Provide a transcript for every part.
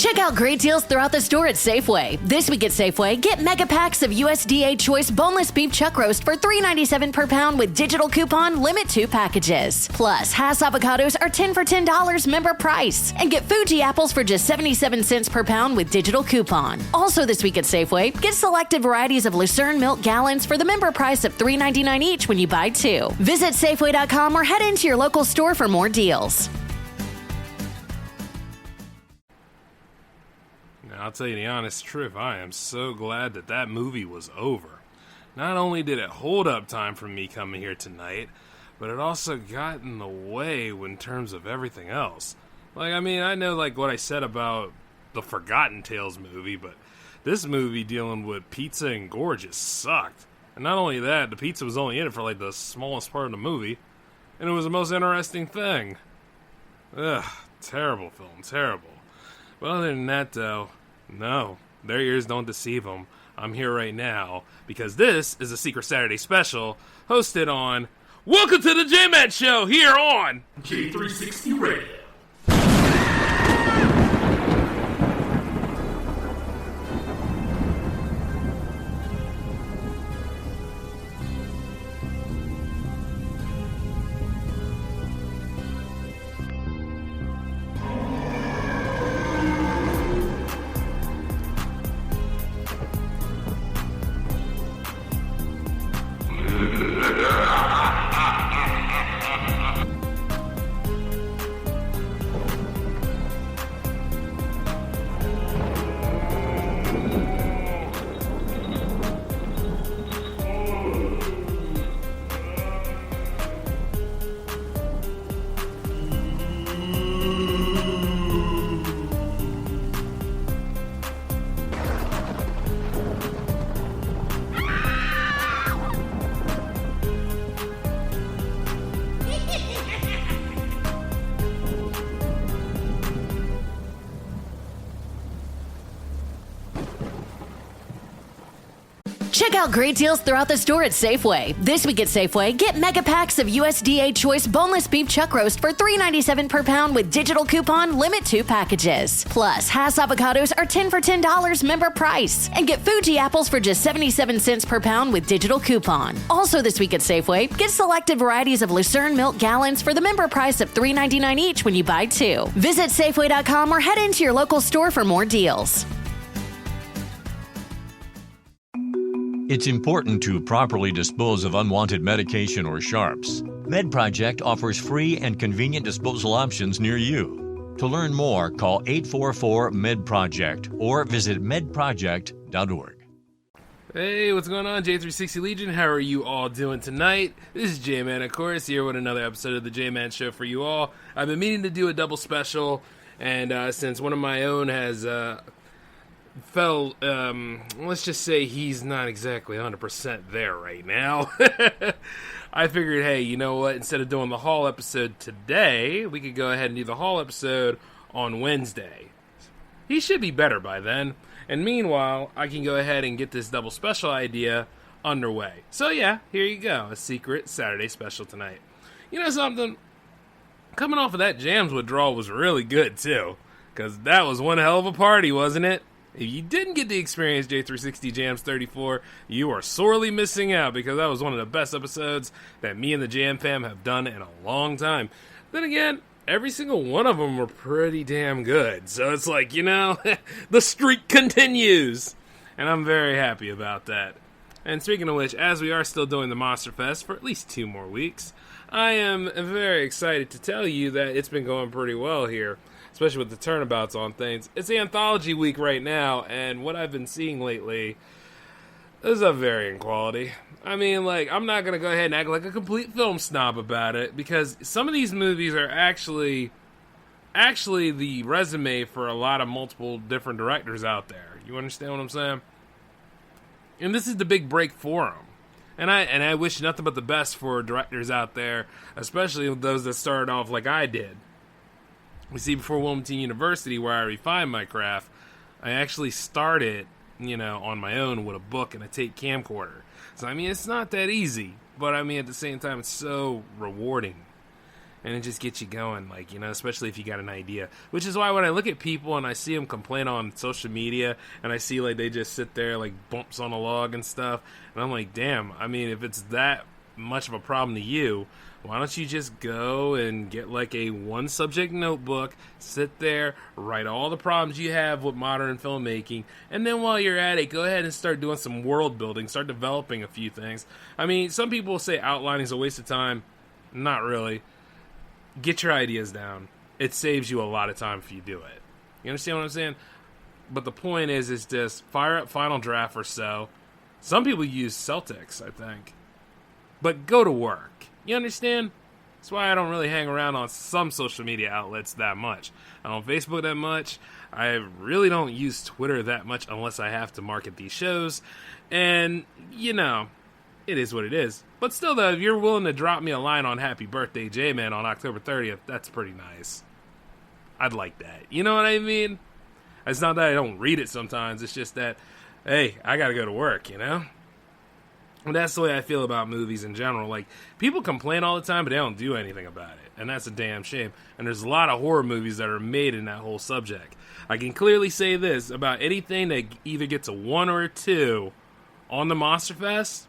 Check out great deals throughout the store at Safeway. This week at Safeway, get mega packs of USDA Choice boneless beef chuck roast for $3.97 per pound with digital coupon, limit 2 packages. Plus, Hass avocados are 10 for $10 member price. And get Fuji apples for just 77 cents per pound with digital coupon. Also this week at Safeway, get selected varieties of Lucerne milk gallons for the member price of $3.99 each when you buy 2. Visit Safeway.com or head into your local store for more deals. I'll tell you the honest truth, I am so glad that movie was over. Not only did it hold up time for me coming here tonight, but it also got in the way in terms of everything else. I know what I said about the Forgotten Tales movie, but this movie dealing with pizza and gore just sucked. And not only that, the pizza was only in it for the smallest part of the movie, and it was the most interesting thing. Ugh, terrible film, terrible. But other than that, though, no, their ears don't deceive them. I'm here right now because this is a Secret Saturday special hosted on Welcome to the J-Man Show here on J360 Radio. Check out great deals throughout the store at Safeway. This week at Safeway, get mega packs of USDA Choice boneless beef chuck roast for $3.97 per pound with digital coupon, limit 2 packages. Plus, Hass avocados are 10 for $10 member price. And get Fuji apples for just 77 cents per pound with digital coupon. Also this week at Safeway, get selected varieties of Lucerne milk gallons for the member price of $3.99 each when you buy 2. Visit Safeway.com or head into your local store for more deals. It's important to properly dispose of unwanted medication or sharps. MedProject offers free and convenient disposal options near you. To learn more, call 844-MED-PROJECT or visit medproject.org. Hey, what's going on, J360 Legion? How are you all doing tonight? This is J-Man, of course, here with another episode of the J-Man Show for you all. I've been meaning to do a double special, and since one of my own has let's just say he's not exactly 100% there right now. I figured, hey, you know what? Instead of doing the Hall episode today, we could go ahead and do the Hall episode on Wednesday. He should be better by then. And meanwhile, I can go ahead and get this double special idea underway. So yeah, here you go. A secret Saturday special tonight. You know something? Coming off of that Jams withdrawal was really good, too. Because that was one hell of a party, wasn't it? If you didn't get to experience J360 Jams 34, you are sorely missing out because that was one of the best episodes that me and the Jam fam have done in a long time. Then again, every single one of them were pretty damn good. So it's like, the streak continues. And I'm very happy about that. And speaking of which, as we are still doing the Monster Fest for at least 2 more weeks, I am very excited to tell you that it's been going pretty well here. Especially with the turnabouts on things. It's the anthology week right now, and what I've been seeing lately is of varying quality. I'm not going to go ahead and act like a complete film snob about it, because some of these movies are actually the resume for a lot of multiple different directors out there. You understand what I'm saying? And this is the big break for them. And I wish nothing but the best for directors out there, especially those that started off like I did. We see, before Wilmington University, where I refined my craft, I actually started, on my own with a book and a tape camcorder. So, it's not that easy, but, at the same time, it's so rewarding. and it just gets you going, like, you know, especially if you got an idea. Which is why when I look at people and I see them complain on social media, and I see, like, they just sit there, like, bumps on a log and stuff, and I'm like, damn, I mean, if it's that much of a problem to you, why don't you just go and get, like, a one-subject notebook, sit there, write all the problems you have with modern filmmaking, and then while you're at it, go ahead and start doing some world building, start developing a few things. I mean, some people say outlining is a waste of time. Not really. Get your ideas down. It saves you a lot of time if you do it. You understand what I'm saying? But the point is just fire up Final Draft or so. Some people use Celtics, I think. But go to work. You understand? That's why I don't really hang around on some social media outlets that much. I don't Facebook that much. I really don't use Twitter that much unless I have to market these shows. And, you know, it is what it is. But still, though, if you're willing to drop me a line on Happy Birthday, J-Man, on October 30th, that's pretty nice. I'd like that. You know what I mean? It's not that I don't read it sometimes. It's just that, hey, I gotta go to work, you know? And that's the way I feel about movies in general. Like, people complain all the time, but they don't do anything about it. And that's a damn shame. And there's a lot of horror movies that are made in that whole subject. I can clearly say this about anything that either gets a 1 or a 2 on the Monster Fest.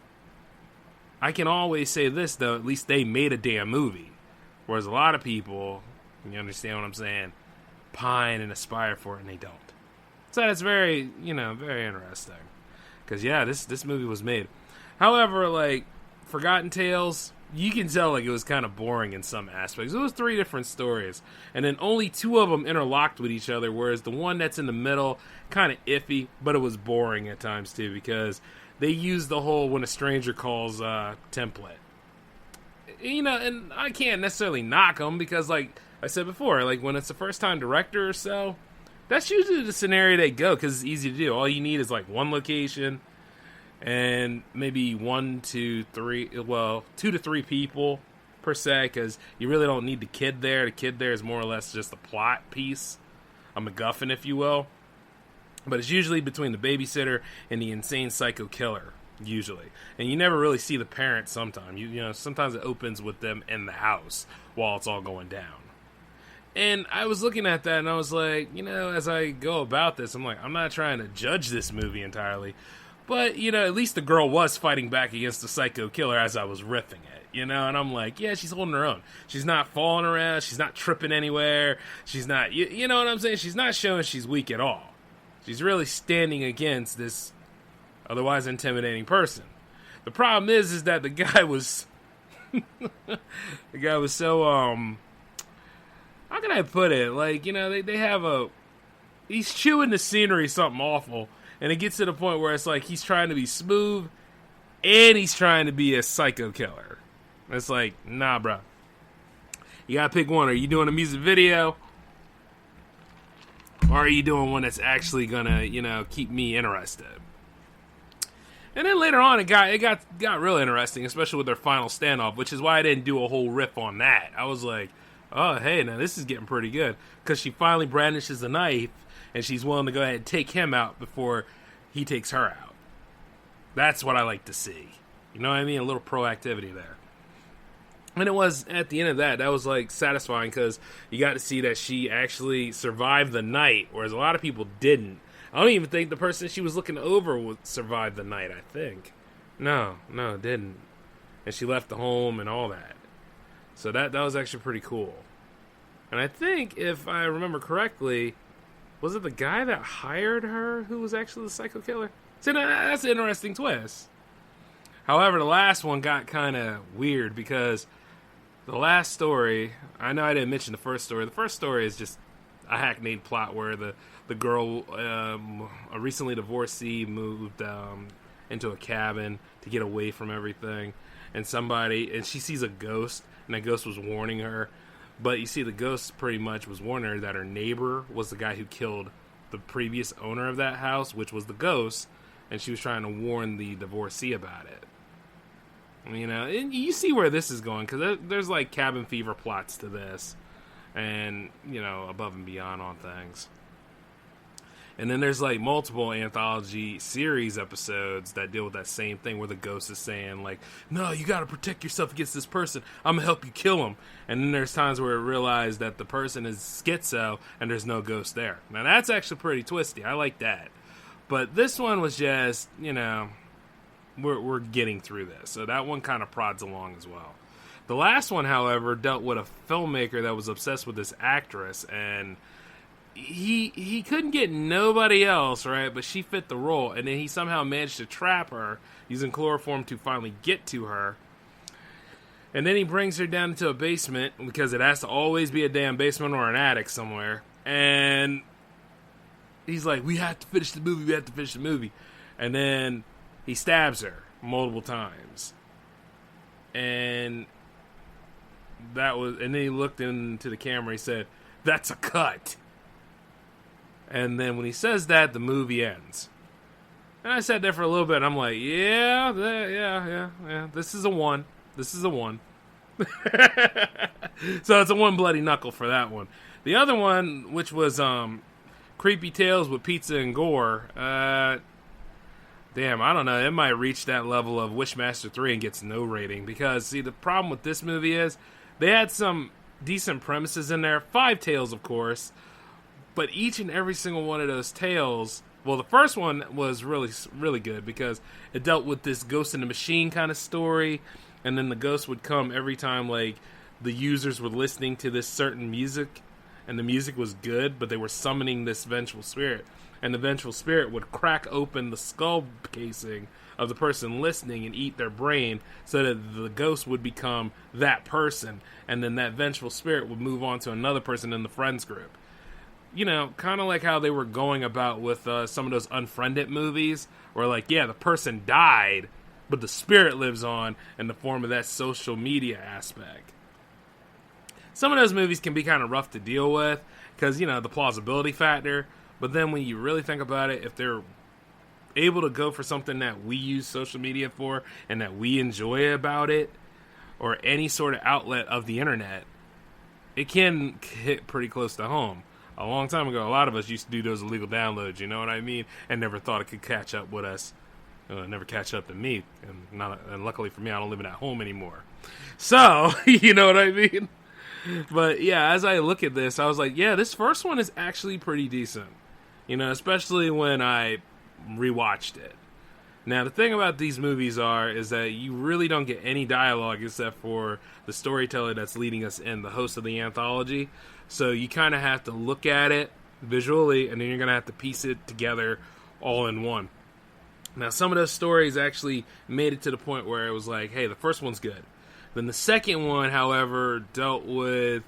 I can always say this, though, at least they made a damn movie. Whereas a lot of people, you understand what I'm saying, pine and aspire for it, and they don't. So that's very, you know, very interesting. Because, yeah, this movie was made. However, like, Forgotten Tales, you can tell, like, it was kind of boring in some aspects. It was 3 different stories, and then only 2 of them interlocked with each other, whereas the one that's in the middle, kind of iffy, but it was boring at times, too, because they used the whole when a stranger calls template. You know, and I can't necessarily knock them, because, like I said before, like, when it's a first-time director or so, that's usually the scenario they go, because it's easy to do. All you need is, like, one location, and maybe 2 to 3 people per se, because you really don't need the kid there. The kid there is more or less just a plot piece, a MacGuffin, if you will. But it's usually between the babysitter and the insane psycho killer, usually. And you never really see the parents sometimes. You know, sometimes it opens with them in the house while it's all going down. And I was looking at that and I was like, you know, as I go about this, I'm like, I'm not trying to judge this movie entirely. But, you know, at least the girl was fighting back against the psycho killer as I was riffing it, you know? And I'm like, yeah, she's holding her own. She's not falling around. She's not tripping anywhere. She's not, you know what I'm saying? She's not showing she's weak at all. She's really standing against this otherwise intimidating person. The problem is that the guy was, so, how can I put it? Like, you know, they have he's chewing the scenery something awful. And it gets to the point where it's like he's trying to be smooth and he's trying to be a psycho killer. It's like, nah, bro. You gotta pick one. Are you doing a music video? Or are you doing one that's actually gonna, you know, keep me interested? And then later on, it got real interesting, especially with their final standoff, which is why I didn't do a whole riff on that. I was like, oh, hey, now this is getting pretty good. Because she finally brandishes a knife, and she's willing to go ahead and take him out before he takes her out. That's what I like to see. You know what I mean? A little proactivity there. And it was, at the end of that was, like, satisfying because you got to see that she actually survived the night, whereas a lot of people didn't. I don't even think the person she was looking over would survive the night, I think. No, it didn't. And she left the home and all that. So that was actually pretty cool. And I think, if I remember correctly, was it the guy that hired her who was actually the psycho killer? See, that's an interesting twist. However, the last one got kind of weird because the last story, I know I didn't mention the first story. The first story is just a hackneyed plot where the girl, a recently divorcee, moved into a cabin to get away from everything. And she sees a ghost, and that ghost was warning her. But you see, the ghost pretty much was warning her that her neighbor was the guy who killed the previous owner of that house, which was the ghost, and she was trying to warn the divorcee about it. You know, and you see where this is going, because there's like cabin fever plots to this, and, you know, above and beyond on things. And then there's like multiple anthology series episodes that deal with that same thing where the ghost is saying like, no, you got to protect yourself against this person. I'm going to help you kill him. And then there's times where it realized that the person is schizo and there's no ghost there. Now that's actually pretty twisty. I like that. But this one was just, we're getting through this. So that one kind of prods along as well. The last one, however, dealt with a filmmaker that was obsessed with this actress, and he couldn't get nobody else, right? But she fit the role, and then he somehow managed to trap her using chloroform to finally get to her. And then he brings her down into a basement, because it has to always be a damn basement or an attic somewhere. And he's like, we have to finish the movie. And then he stabs her multiple times. And then he looked into the camera, he said, that's a cut. And then when he says that, the movie ends. And I sat there for a little bit, and I'm like, yeah, this is a 1. This is a 1. So it's a 1 bloody knuckle for that one. The other one, which was Creepy Tales with Pizza and Gore, damn, I don't know. It might reach that level of Wishmaster 3 and gets no rating. Because, see, the problem with this movie is they had some decent premises in there. 5 tales, of course. But each and every single one of those tales, well, the first one was really, really good because it dealt with this Ghost in the Machine kind of story. And then the ghost would come every time, like, the users were listening to this certain music. And the music was good, but they were summoning this vengeful spirit. And the vengeful spirit would crack open the skull casing of the person listening and eat their brain so that the ghost would become that person. And then that vengeful spirit would move on to another person in the friends group. Kind of like how they were going about with some of those Unfriended movies, where like, yeah, the person died, but the spirit lives on in the form of that social media aspect. Some of those movies can be kind of rough to deal with because, the plausibility factor. But then when you really think about it, if they're able to go for something that we use social media for and that we enjoy about it, or any sort of outlet of the internet, it can hit pretty close to home. A long time ago, a lot of us used to do those illegal downloads, you know what I mean? And never thought it could catch up with us. Never catch up to me. And luckily for me, I don't live in that home anymore. So, you know what I mean? But yeah, as I look at this, I was like, yeah, this first one is actually pretty decent. Especially when I rewatched it. Now, the thing about these movies is that you really don't get any dialogue except for the storyteller that's leading us in, the host of the anthology. So you kind of have to look at it visually, and then you're going to have to piece it together all in one. Now, some of those stories actually made it to the point where it was like, hey, the first one's good. Then the second one, however, dealt with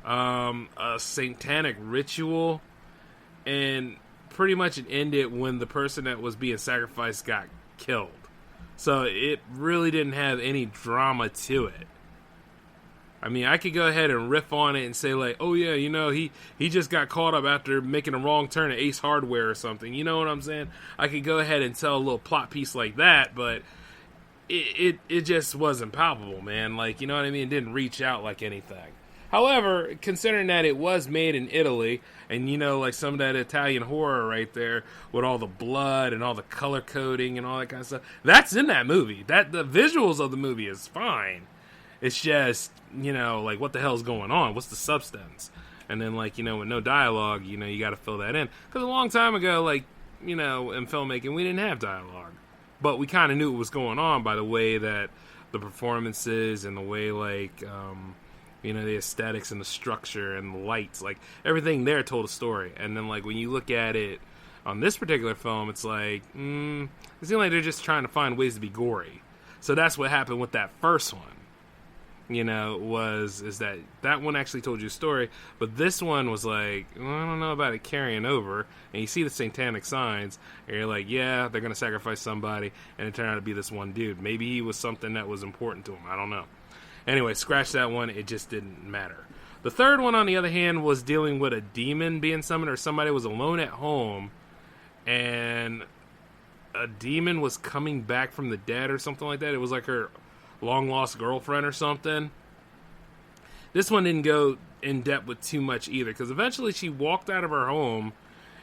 a satanic ritual, and pretty much it ended when the person that was being sacrificed got killed. So it really didn't have any drama to it. I mean, I could go ahead and riff on it and say like, oh yeah, he just got caught up after making a wrong turn at Ace Hardware or something. You know what I'm saying? I could go ahead and tell a little plot piece like that, but it just wasn't palpable, man. Like, you know what I mean? It didn't reach out like anything. However, considering that it was made in Italy, and like some of that Italian horror right there with all the blood and all the color coding and all that kind of stuff, that's in that movie. That the visuals of the movie is fine. It's just, like, what the hell's going on? What's the substance? And then, like, with no dialogue, you got to fill that in. Because a long time ago, like, in filmmaking, we didn't have dialogue. But we kind of knew what was going on by the way that the performances and the way, like, the aesthetics and the structure and the lights. Like, everything there told a story. And then, like, when you look at it on this particular film, it's like, it seems like they're just trying to find ways to be gory. So that's what happened with that first one. Is that one actually told you a story, but this one was like, well, I don't know about it carrying over, and you see the satanic signs, and you're like, yeah, they're going to sacrifice somebody, and it turned out to be this one dude. Maybe he was something that was important to him. I don't know. Anyway, scratch that one. It just didn't matter. The third one, on the other hand, was dealing with a demon being summoned, or somebody was alone at home, and a demon was coming back from the dead or something like that. It was like her long-lost girlfriend or something. This one didn't go in depth with too much either, because eventually she walked out of her home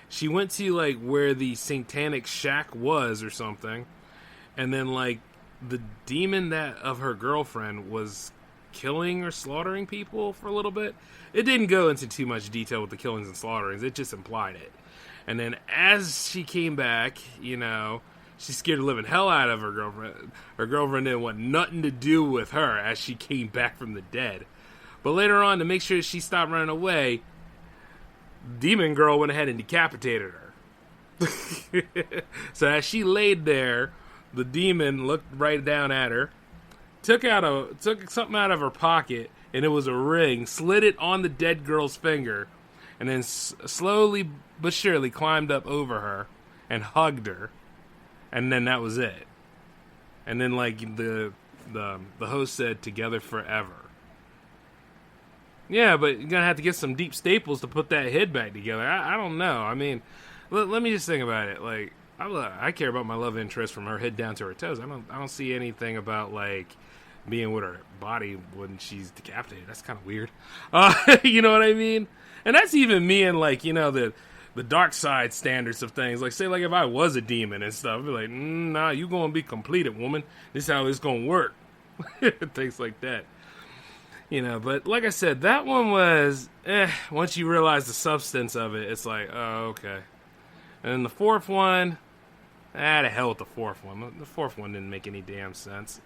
she went to, like, where the satanic shack was or something, and then, like, the demon that of her girlfriend was killing or slaughtering people for a little bit. It didn't go into too much detail with the killings and slaughterings. It just implied it. And then as she came back, you know, she scared the living hell out of her girlfriend. Her girlfriend didn't want nothing to do with her as she came back from the dead. But later on, to make sure she stopped running away, Demon Girl went ahead and decapitated her. So as she laid there, the demon looked right down at her, took something out of her pocket, and it was a ring, slid it on the dead girl's finger, and then slowly but surely climbed up over her and hugged her. And then that was it. And then, like, the host said, "Together forever." Yeah, but you're gonna have to get some deep staples to put that head back together. I don't know. I mean, let me just think about it. Like, I care about my love interest from her head down to her toes. I don't see anything about, like, being with her body when she's decapitated. That's kind of weird. You know what I mean? And that's even me and, like, you know, the dark side standards of things. Like, say, like, if I was a demon and stuff, I'd be like, nah, you gonna be completed, woman. This is how it's gonna work. Things like that. You know, but like I said, that one was, once you realize the substance of it, it's like, oh, okay. And then the fourth one, to hell with the fourth one. The fourth one didn't make any damn sense.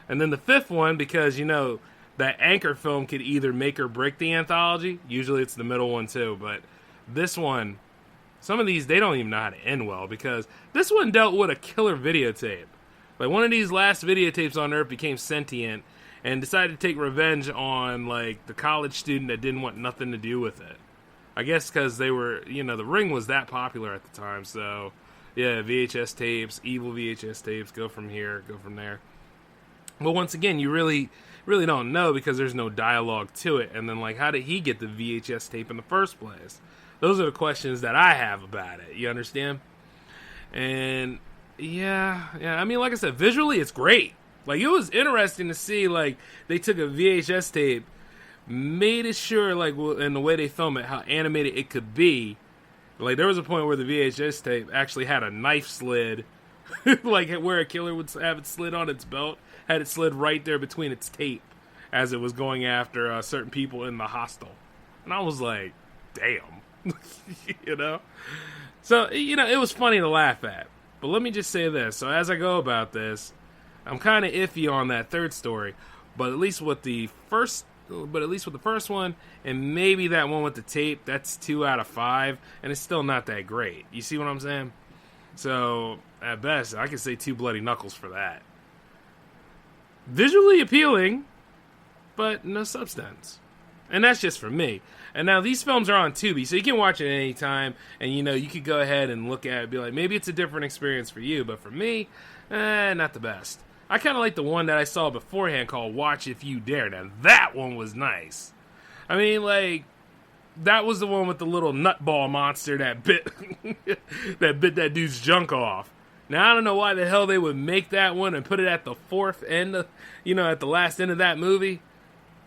And then the fifth one, because, you know, that anchor film could either make or break the anthology. Usually it's the middle one, too, but this one, some of these, they don't even know how to end well, because this one dealt with a killer videotape. Like, one of these last videotapes on Earth became sentient and decided to take revenge on, like, the college student that didn't want nothing to do with it. I guess because they were, you know, the Ring was that popular at the time, so, yeah, VHS tapes, evil VHS tapes, go from here, go from there. But once again, you really don't know, because there's no dialogue to it. And then, like, how did he get the VHS tape in the first place? Those are the questions that I have about it. You understand? And yeah. I mean, like I said, visually it's great. Like, it was interesting to see, like, they took a VHS tape, made it sure, like, in the way they film it, how animated it could be. Like, there was a point where the VHS tape actually had a knife slid, like where a killer would have it slid on its belt, had it slid right there between its tape as it was going after certain people in the hostel. And I was like, damn. You know? So, you know, it was funny to laugh at. But let me just say this. So as I go about this, I'm kind of iffy on that third story. But at least with the first one, and maybe that one with the tape, that's 2 out of 5, and it's still not that great. You see what I'm saying? So, at best, I can say 2 bloody knuckles for that. Visually appealing, but no substance. And that's just for me. And now these films are on Tubi, so you can watch it at any time, and, you know, you could go ahead and look at it and be like, maybe it's a different experience for you, but for me, not the best. I kind of like the one that I saw beforehand called Watch If You Dare. Now, that one was nice. I mean, like, that was the one with the little nutball monster that bit that dude's junk off. Now, I don't know why the hell they would make that one and put it at the fourth end of, you know, at the last end of that movie.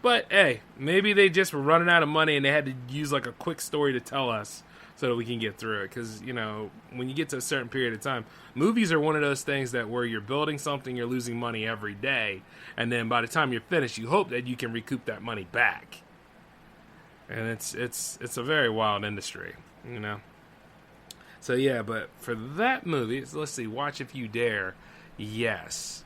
But, hey, maybe they just were running out of money and they had to use, like, a quick story to tell us so that we can get through it. Because, you know, when you get to a certain period of time, movies are one of those things that where you're building something, you're losing money every day. And then by the time you're finished, you hope that you can recoup that money back. And it's a very wild industry, you know. So, yeah, but for that movie, let's see, Watch If You Dare, yes.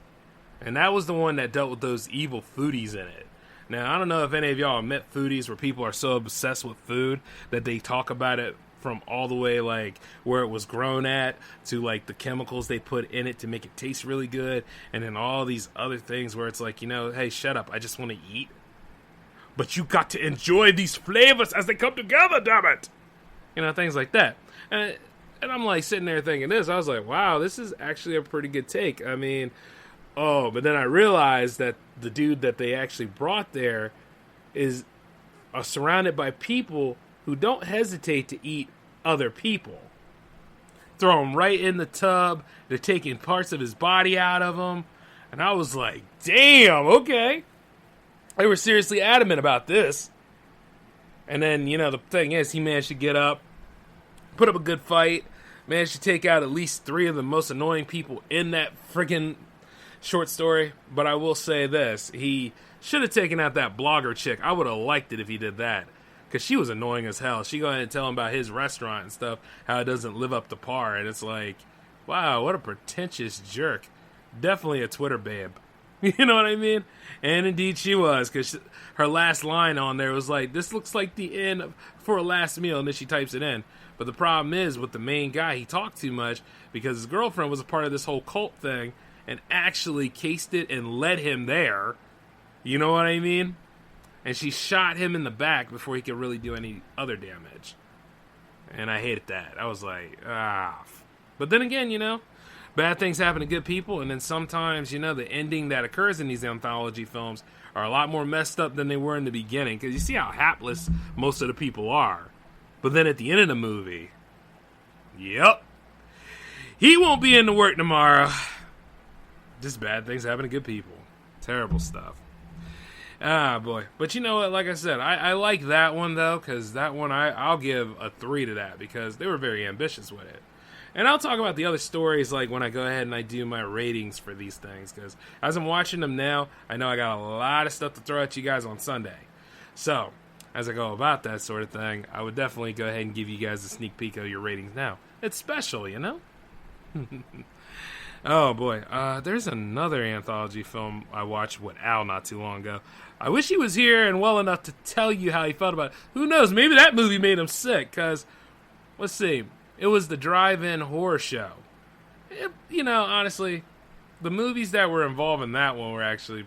And that was the one that dealt with those evil foodies in it. Now, I don't know if any of y'all have met foodies where people are so obsessed with food that they talk about it from all the way, like, where it was grown at to, like, the chemicals they put in it to make it taste really good, and then all these other things where it's like, you know, hey, shut up, I just want to eat. But you got to enjoy these flavors as they come together, damn it! You know, things like that. And I'm, like, sitting there thinking this. I was like, wow, this is actually a pretty good take. I mean, but then I realized that the dude that they actually brought there is surrounded by people who don't hesitate to eat other people. Throw him right in the tub. They're taking parts of his body out of him. And I was like, damn, okay. They were seriously adamant about this. And then, you know, the thing is, he managed to get up, put up a good fight, managed to take out at least 3 of the most annoying people in that friggin' short story. But I will say this, he should have taken out that blogger chick. I would have liked it if he did that, because she was annoying as hell. She go ahead and tell him about his restaurant and stuff, how it doesn't live up to par, and it's like, wow, what a pretentious jerk. Definitely a Twitter babe. You know what I mean? And indeed she was, because her last line on there was like, this looks like the end for a last meal, and then she types it in. But the problem is, with the main guy, he talked too much, because his girlfriend was a part of this whole cult thing, and actually cased it and led him there. You know what I mean? And she shot him in the back before he could really do any other damage. And I hated that. I was like, ah. But then again, you know, bad things happen to good people, and then sometimes, you know, the ending that occurs in these anthology films are a lot more messed up than they were in the beginning, because you see how hapless most of the people are. But then at the end of the movie, yep, he won't be in to work tomorrow. Just bad things happen to good people. Terrible stuff. Ah, boy. But you know what, like I said, I like that one, though, because that one, I'll give a 3 to that, because they were very ambitious with it. And I'll talk about the other stories, like, when I go ahead and I do my ratings for these things, because as I'm watching them now, I know I got a lot of stuff to throw at you guys on Sunday. So, as I go about that sort of thing, I would definitely go ahead and give you guys a sneak peek of your ratings now. It's special, you know? Oh, boy. There's another anthology film I watched with Al not too long ago. I wish he was here and well enough to tell you how he felt about it. Who knows? Maybe that movie made him sick, because, let's see, it was the drive-in horror show. You know, honestly, the movies that were involved in that one were actually,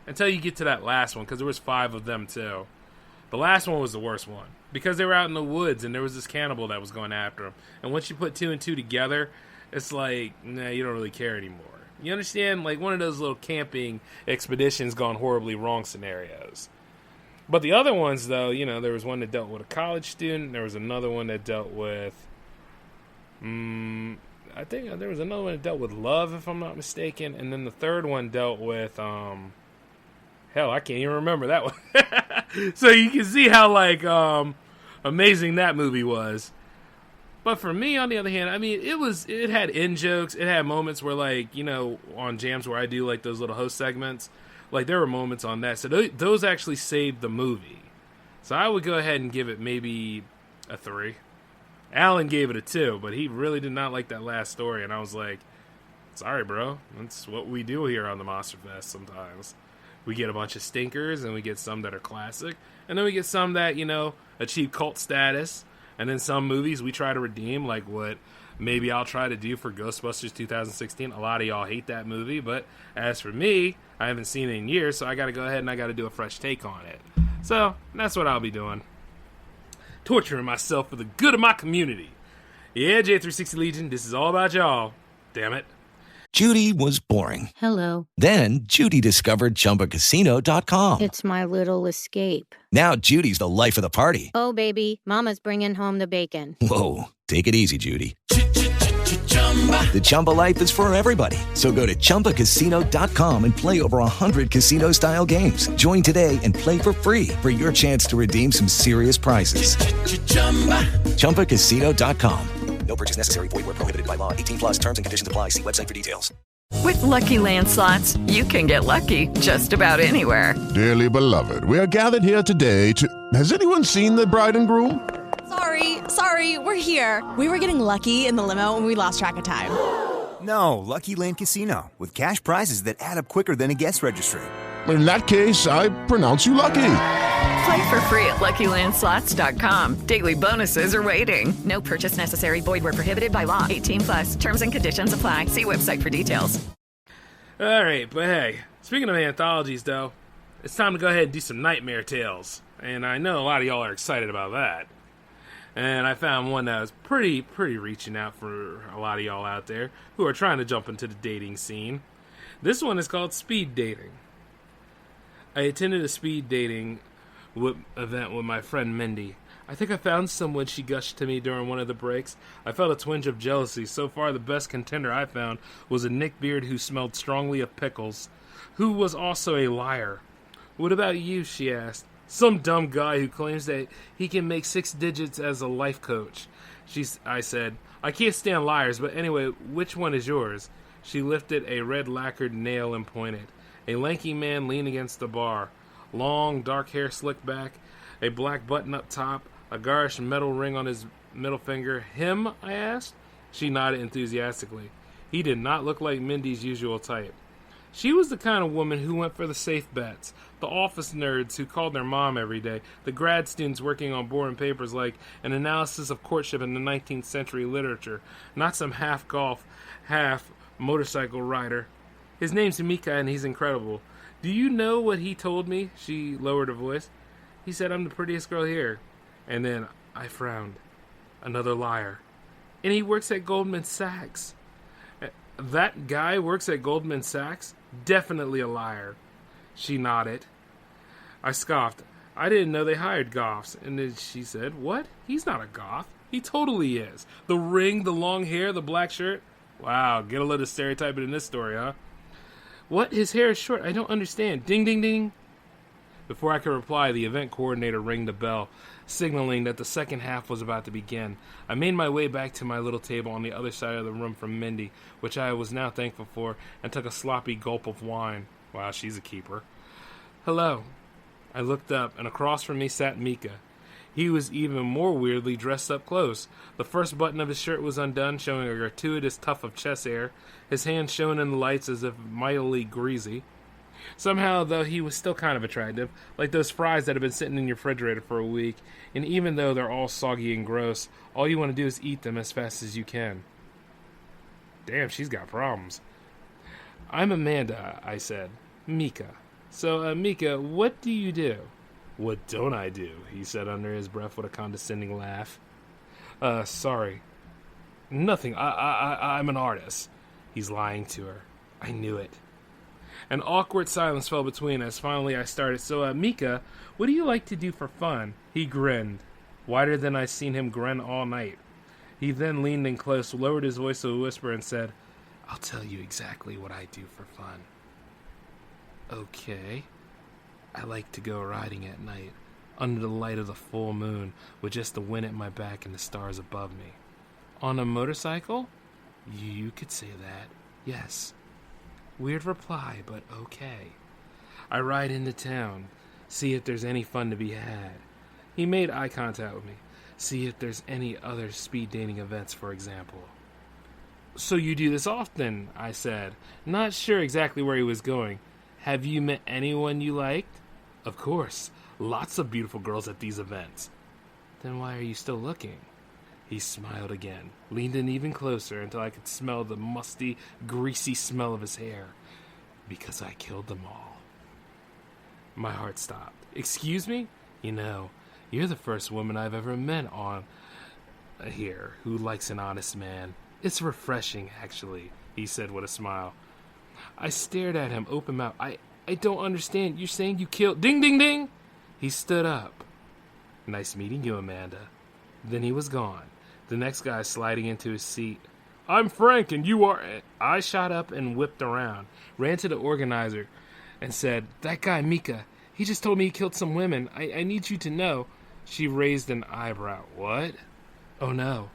until you get to that last one, because there was 5 of them, too. The last one was the worst one, because they were out in the woods, and there was this cannibal that was going after them. And once you put 2 and 2 together, it's like, nah, you don't really care anymore. You understand? Like one of those little camping expeditions gone horribly wrong scenarios. But the other ones, though, you know, there was one that dealt with a college student. There was another one that dealt with, I think there was another one that dealt with love, if I'm not mistaken. And then the third one dealt with, hell, I can't even remember that one. So you can see how, like, amazing that movie was. But for me, on the other hand, I mean, it had in-jokes. It had moments where, like, you know, on jams where I do, like, those little host segments, like, there were moments on that. So those actually saved the movie. So I would go ahead and give it maybe a 3. Alan gave it a 2, but he really did not like that last story. And I was like, sorry, bro. That's what we do here on the Monster Fest sometimes. We get a bunch of stinkers, and we get some that are classic. And then we get some that, you know, achieve cult status. And then some movies we try to redeem, like what maybe I'll try to do for Ghostbusters 2016. A lot of y'all hate that movie, but as for me, I haven't seen it in years, so I got to go ahead and I got to do a fresh take on it. So that's what I'll be doing. Torturing myself for the good of my community. Yeah, J360 Legion, this is all about y'all. Damn it. Judy was boring. Hello. Then Judy discovered ChumbaCasino.com. It's my little escape. Now Judy's the life of the party. Oh, baby, mama's bringing home the bacon. Whoa, take it easy, Judy. The Chumba life is for everybody. So go to ChumbaCasino.com and play over 100 casino-style games. Join today and play for free for your chance to redeem some serious prizes. ChumbaCasino.com. No purchase necessary. Void where prohibited by law. 18 plus terms and conditions apply. See website for details. With Lucky Land Slots, you can get lucky just about anywhere. Dearly beloved, we are gathered here today to... Has anyone seen the bride and groom? Sorry, we're here. We were getting lucky in the limo and we lost track of time. No, Lucky Land Casino, with cash prizes that add up quicker than a guest registry. In that case, I pronounce you lucky. Play for free at LuckyLandSlots.com. Daily bonuses are waiting. No purchase necessary. Void where prohibited by law. 18 plus. Terms and conditions apply. See website for details. All right, but hey, speaking of anthologies, though, it's time to go ahead and do some Nightmare Tales. And I know a lot of y'all are excited about that. And I found one that was pretty reaching out for a lot of y'all out there who are trying to jump into the dating scene. This one is called Speed Dating. I attended a speed dating event with my friend Mindy. I think I found someone, she gushed to me during one of the breaks. I felt a twinge of jealousy. So far, the best contender I found was a Nick Beard who smelled strongly of pickles, who was also a liar. What about you, she asked. Some dumb guy who claims that he can make 6 digits as a life coach. I said, I can't stand liars, but anyway, which one is yours? She lifted a red lacquered nail and pointed. A lanky man leaned against the bar. Long, dark hair slicked back, a black button up top, a garish metal ring on his middle finger. Him? I asked. She nodded enthusiastically. He did not look like Mindy's usual type. She was the kind of woman who went for the safe bets, the office nerds who called their mom every day, the grad students working on boring papers like an analysis of courtship in the 19th century literature, not some half golf, half motorcycle rider. His name's Mika and he's incredible. Do you know what he told me? She lowered her voice. He said I'm the prettiest girl here. And then I frowned. Another liar. And he works at Goldman Sachs. That guy works at Goldman Sachs? Definitely a liar. She nodded. I scoffed. I didn't know they hired goths. And then she said, what? He's not a goth. He totally is. The ring, the long hair, the black shirt. Wow, get a little stereotyping in this story, huh? What? His hair is short. I don't understand. Ding, ding, ding. Before I could reply, the event coordinator rang the bell, signaling that the second half was about to begin. I made my way back to my little table on the other side of the room from Mindy, which I was now thankful for, and took a sloppy gulp of wine. Wow, she's a keeper. Hello. I looked up, and across from me sat Mika. He was even more weirdly dressed up close. The first button of his shirt was undone, showing a gratuitous tuft of chest hair. His hands shone in the lights as if mightily greasy. Somehow, though, he was still kind of attractive, like those fries that have been sitting in your refrigerator for a week, and even though they're all soggy and gross, all you want to do is eat them as fast as you can. Damn, she's got problems. I'm Amanda, I said. Mika. So, Mika, what do you do? What don't I do? He said under his breath with a condescending laugh. Sorry. Nothing. I'm an artist. He's lying to her. I knew it. An awkward silence fell between us. Finally, I started. So, Mika, what do you like to do for fun? He grinned, wider than I'd seen him grin all night. He then leaned in close, lowered his voice to a whisper, and said, I'll tell you exactly what I do for fun. Okay. I like to go riding at night, under the light of the full moon, with just the wind at my back and the stars above me. On a motorcycle? You could say that, yes. Weird reply, but okay. I ride into town, see if there's any fun to be had. He made eye contact with me. See if there's any other speed dating events, for example. So you do this often, I said, not sure exactly where he was going. Have you met anyone you liked? Of course, lots of beautiful girls at these events. Then why are you still looking? He smiled again, leaned in even closer until I could smell the musty, greasy smell of his hair. Because I killed them all. My heart stopped. Excuse me? You know, you're the first woman I've ever met on here who likes an honest man. It's refreshing, actually, he said with a smile. I stared at him, open mouth. I don't understand. You're saying you killed... Ding, ding, ding! He stood up. Nice meeting you, Amanda. Then he was gone. The next guy sliding into his seat. I'm Frank, and you are... I shot up and whipped around, ran to the organizer, and said, that guy, Mika, he just told me he killed some women. I need you to know. She raised an eyebrow. What? Oh, no.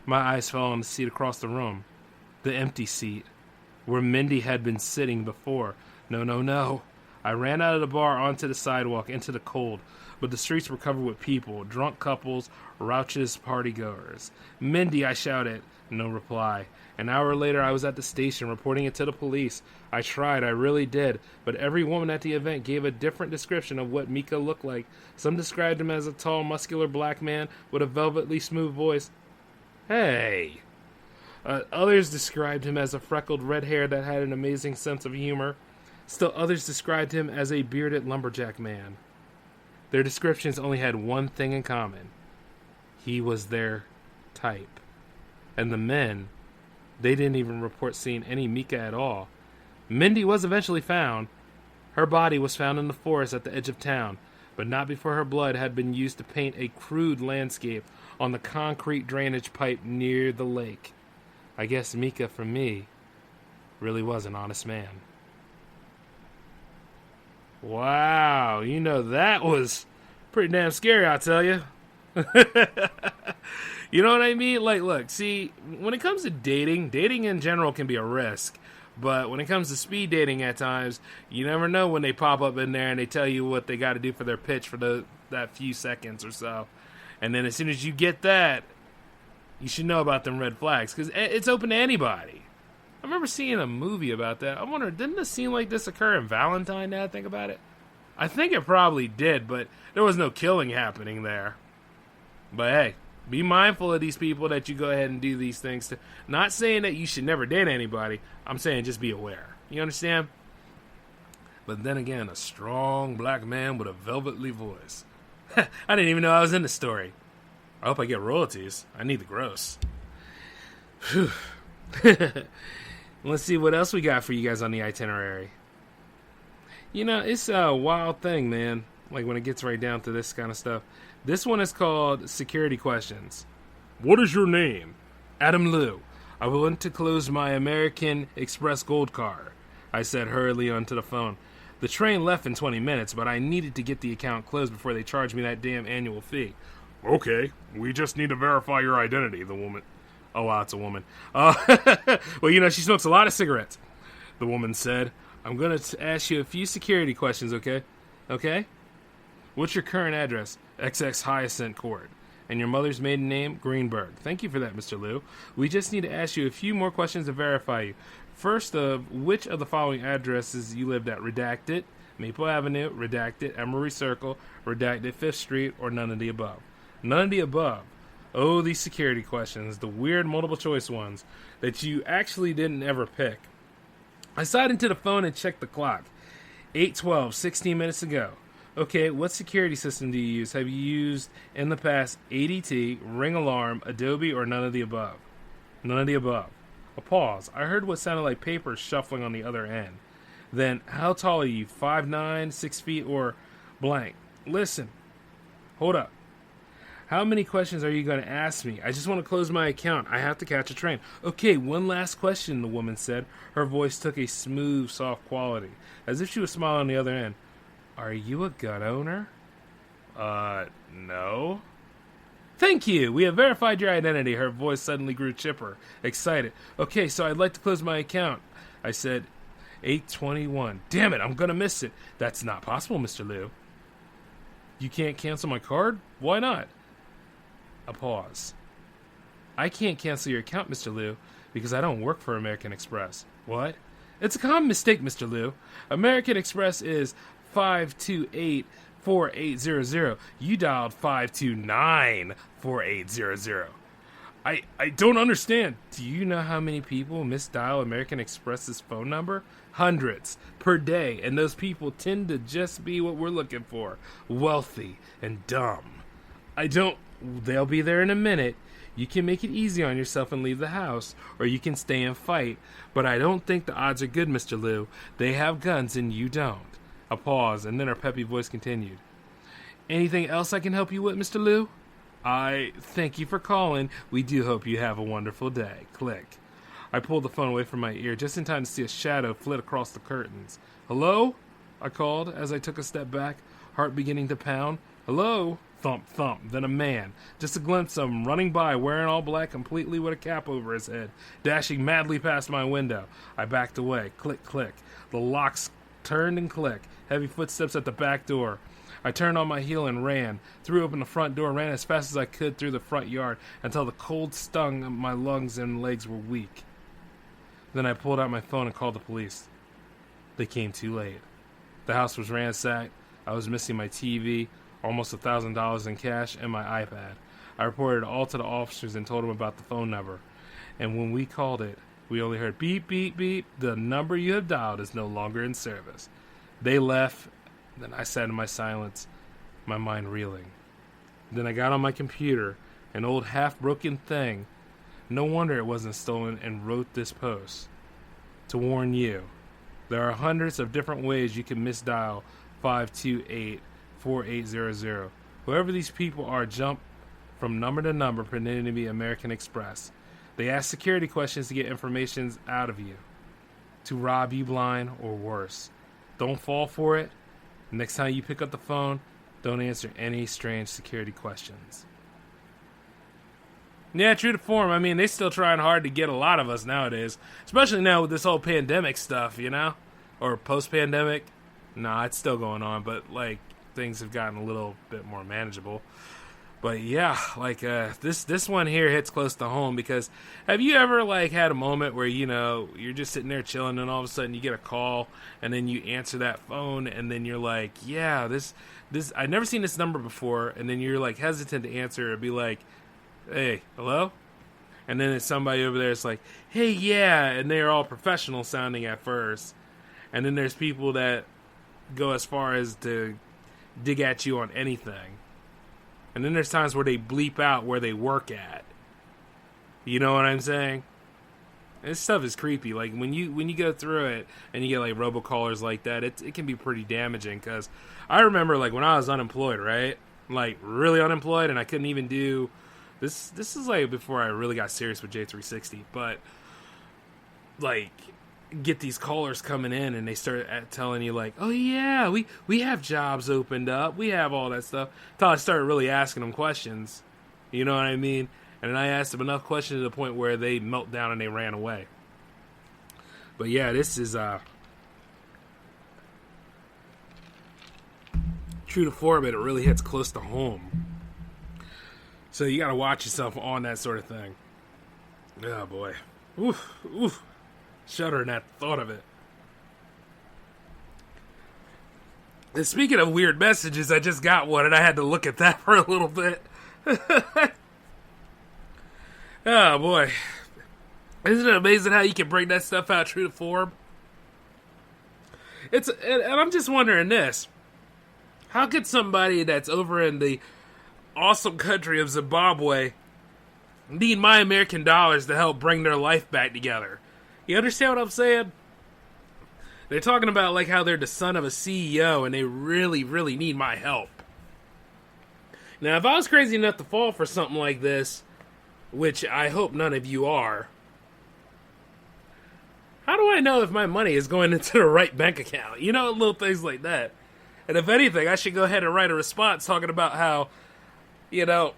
My eyes fell on the seat across the room. The empty seat, where Mindy had been sitting before. No. I ran out of the bar onto the sidewalk into the cold, but the streets were covered with people, drunk couples, raucous partygoers. Mindy, I shouted. No reply. An hour later, I was at the station reporting it to the police. I tried, I really did, but every woman at the event gave a different description of what Mika looked like. Some described him as a tall, muscular black man with a velvetly smooth voice. Hey! Others described him as a freckled red hair that had an amazing sense of humor. Still others described him as a bearded lumberjack man. Their descriptions only had one thing in common. He was their type. And the men, they didn't even report seeing any Mika at all. Mindy was eventually found. Her body was found in the forest at the edge of town, but not before her blood had been used to paint a crude landscape on the concrete drainage pipe near the lake. I guess Mika, for me, really was an honest man. Wow, that was pretty damn scary, I'll tell you. You know what I mean? Like, look, see, when it comes to dating in general can be a risk. But when it comes to speed dating at times, you never know when they pop up in there and they tell you what they got to do for their pitch for that few seconds or so. And then as soon as you get that, you should know about them red flags because it's open to anybody. I remember seeing a movie about that. I wonder, didn't a scene like this occur in Valentine now I think about it? I think it probably did, but there was no killing happening there. But hey, be mindful of these people that you go ahead and do these things to. Not saying that you should never date anybody. I'm saying just be aware. You understand? But then again, a strong black man with a velvety voice. I didn't even know I was in the story. I hope I get royalties. I need the gross. Whew. Let's see what else we got for you guys on the itinerary. It's a wild thing, man. Like when it gets right down to this kind of stuff. This one is called Security Questions. What is your name? Adam Liu. I want to close my American Express Gold card, I said hurriedly onto the phone. The train left in 20 minutes, but I needed to get the account closed before they charged me that damn annual fee. Okay, we just need to verify your identity, the woman. Oh, wow, it's a woman. Well, she smokes a lot of cigarettes, the woman said. I'm going to ask you a few security questions, okay? Okay? What's your current address? XX Hyacinth Court. And your mother's maiden name? Greenberg. Thank you for that, Mr. Liu. We just need to ask you a few more questions to verify you. First of, which of the following addresses you lived at? Redacted, Maple Avenue, redacted, Emery Circle, redacted, 5th Street, or none of the above? None of the above. Oh, these security questions, the weird multiple choice ones that you actually didn't ever pick. I sighed into the phone and checked the clock. 8:12, 16 minutes ago. Okay, what security system do you use? Have you used in the past ADT, Ring Alarm, Adobe, or none of the above? None of the above. A pause. I heard what sounded like paper shuffling on the other end. Then, how tall are you? 5'9", 6 feet, or blank? Listen. Hold up. How many questions are you going to ask me? I just want to close my account. I have to catch a train. Okay, one last question, the woman said. Her voice took a smooth, soft quality, as if she was smiling on the other end. Are you a gun owner? No. Thank you. We have verified your identity. Her voice suddenly grew chipper, excited. Okay, so I'd like to close my account. I said, 8:21. Damn it, I'm going to miss it. That's not possible, Mr. Liu. You can't cancel my card? Why not? A pause. I can't cancel your account, Mr. Liu, because I don't work for American Express. What? It's a common mistake, Mr. Liu. American Express is 528-4800. You dialed 529-4800. I don't understand. Do you know how many people misdial American Express's phone number? Hundreds per day, and those people tend to just be what we're looking for. Wealthy and dumb. They'll be there in a minute. You can make it easy on yourself and leave the house, or you can stay and fight. But I don't think the odds are good, Mr. Liu. They have guns and you don't. A pause, and then her peppy voice continued. Anything else I can help you with, Mr. Liu? I thank you for calling. We do hope you have a wonderful day. Click. I pulled the phone away from my ear just in time to see a shadow flit across the curtains. Hello? I called as I took a step back, heart beginning to pound. Hello? Thump, thump. Then a man. Just a glimpse of him running by, wearing all black, completely with a cap over his head, dashing madly past my window. I backed away. Click, click. The locks turned and clicked. Heavy footsteps at the back door. I turned on my heel and ran, threw open the front door, ran as fast as I could through the front yard until the cold stung my lungs and legs were weak. Then I pulled out my phone and called the police. They came too late. The house was ransacked. I was missing my TV, almost $1,000 in cash, and my iPad. I reported it all to the officers and told them about the phone number. And when we called it, we only heard beep, beep, beep. The number you have dialed is no longer in service. They left. Then I sat in my silence, my mind reeling. Then I got on my computer, an old half-broken thing. No wonder it wasn't stolen, and wrote this post. To warn you, there are hundreds of different ways you can misdial 528-4800. Whoever these people are, jump from number to number pretending to be American Express. They ask security questions to get information out of you, to rob you blind or worse. Don't fall for it. Next time you pick up the phone, don't answer any strange security questions. Yeah, true to form. I mean, they're still trying hard to get a lot of us nowadays. Especially now with this whole pandemic stuff, you know? Or post-pandemic. Nah, it's still going on, but, like, things have gotten a little bit more manageable. But, yeah, like, this one here hits close to home because have you ever, like, had a moment where, you know, you're just sitting there chilling and all of a sudden you get a call and then you answer that phone and then you're like, yeah, this I've never seen this number before, and then you're, like, hesitant to answer or be like, hey, hello? And then it's somebody over there that's like, hey, yeah, and they're all professional sounding at first. And then there's people that go as far as to dig at you on anything. And then there's times where they bleep out where they work at. You know what I'm saying? This stuff is creepy. Like, when you go through it and you get, like, robocallers like that, it can be pretty damaging. Because I remember, like, when I was unemployed, right? Like, really unemployed, and I couldn't even do... This is, like, before I really got serious with J360. But, like... get these callers coming in and they start telling you like, oh yeah, we have jobs opened up, we have all that stuff, until I started really asking them questions, you know what I mean? And then I asked them enough questions to the point where they melt down and they ran away. But yeah, this is true to form, it really hits close to home, so you gotta watch yourself on that sort of thing. Oh boy, oof. Shuddering at the thought of it. And speaking of weird messages, I just got one and I had to look at that for a little bit. Oh boy. Isn't it amazing how you can bring that stuff out true to form? And I'm just wondering this. How could somebody that's over in the awesome country of Zimbabwe need my American dollars to help bring their life back together? You understand what I'm saying? They're talking about like how they're the son of a CEO and they really, really need my help. Now, if I was crazy enough to fall for something like this, which I hope none of you are, how do I know if my money is going into the right bank account? You know, little things like that. And if anything, I should go ahead and write a response talking about how, you know,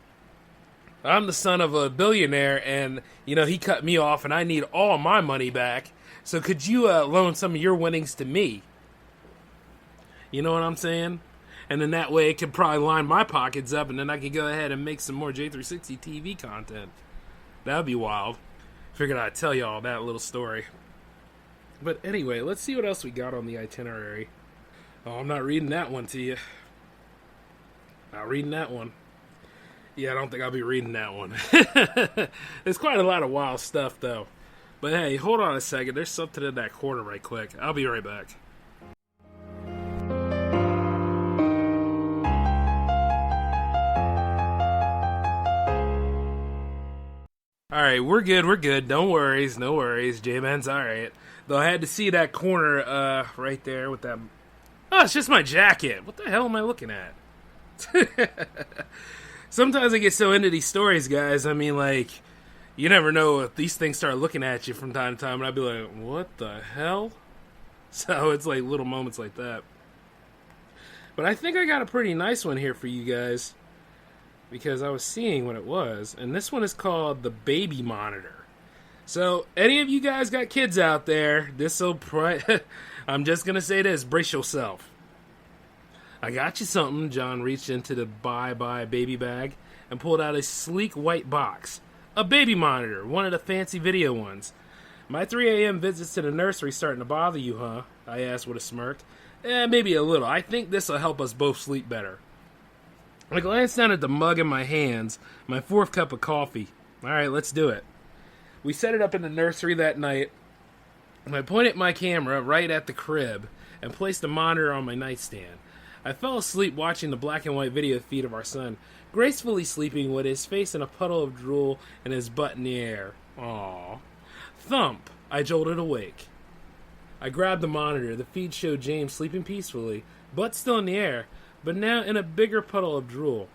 I'm the son of a billionaire, and, you know, he cut me off, and I need all my money back. So could you loan some of your winnings to me? You know what I'm saying? And then that way it could probably line my pockets up, and then I could go ahead and make some more J360 TV content. That would be wild. Figured I'd tell y'all that little story. But anyway, let's see what else we got on the itinerary. Oh, I'm not reading that one to you. Not reading that one. Yeah, I don't think I'll be reading that one. There's quite a lot of wild stuff, though. But hey, hold on a second. There's something in that corner right quick. I'll be right back. Alright, we're good. Don't worry, no worries. J-Man's alright. Though I had to see that corner right there with that... Oh, it's just my jacket. What the hell am I looking at? Sometimes I get so into these stories, guys. I mean, like, you never know if these things start looking at you from time to time, and I'd be like, what the hell? So it's like little moments like that. But I think I got a pretty nice one here for you guys, because I was seeing what it was, and this one is called the Baby Monitor. So, any of you guys got kids out there, this'll I'm just gonna say this, brace yourself. I got you something. John reached into the bye-bye baby bag and pulled out a sleek white box. A baby monitor, one of the fancy video ones. My 3 a.m. visits to the nursery starting to bother you, huh? I asked with a smirk. Maybe a little. I think this will help us both sleep better. I glanced down at the mug in my hands, my 4th cup of coffee. Alright, let's do it. We set it up in the nursery that night. I pointed my camera right at the crib and placed the monitor on my nightstand. I fell asleep watching the black and white video feed of our son, gracefully sleeping with his face in a puddle of drool and his butt in the air. Aww. Thump! I jolted awake. I grabbed the monitor. The feed showed James sleeping peacefully, butt still in the air, but now in a bigger puddle of drool.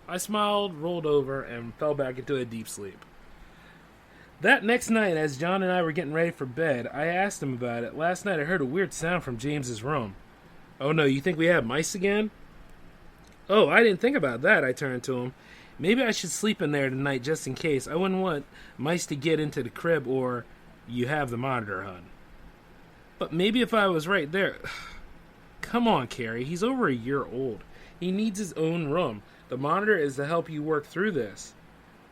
I smiled, rolled over, and fell back into a deep sleep. That next night, as John and I were getting ready for bed, I asked him about it. Last night I heard a weird sound from James's room. Oh no, you think we have mice again? Oh, I didn't think about that, I turned to him. Maybe I should sleep in there tonight just in case. I wouldn't want mice to get into the crib or you have the monitor, hon. But maybe if I was right there... Come on, Carrie. He's over a year old. He needs his own room. The monitor is to help you work through this.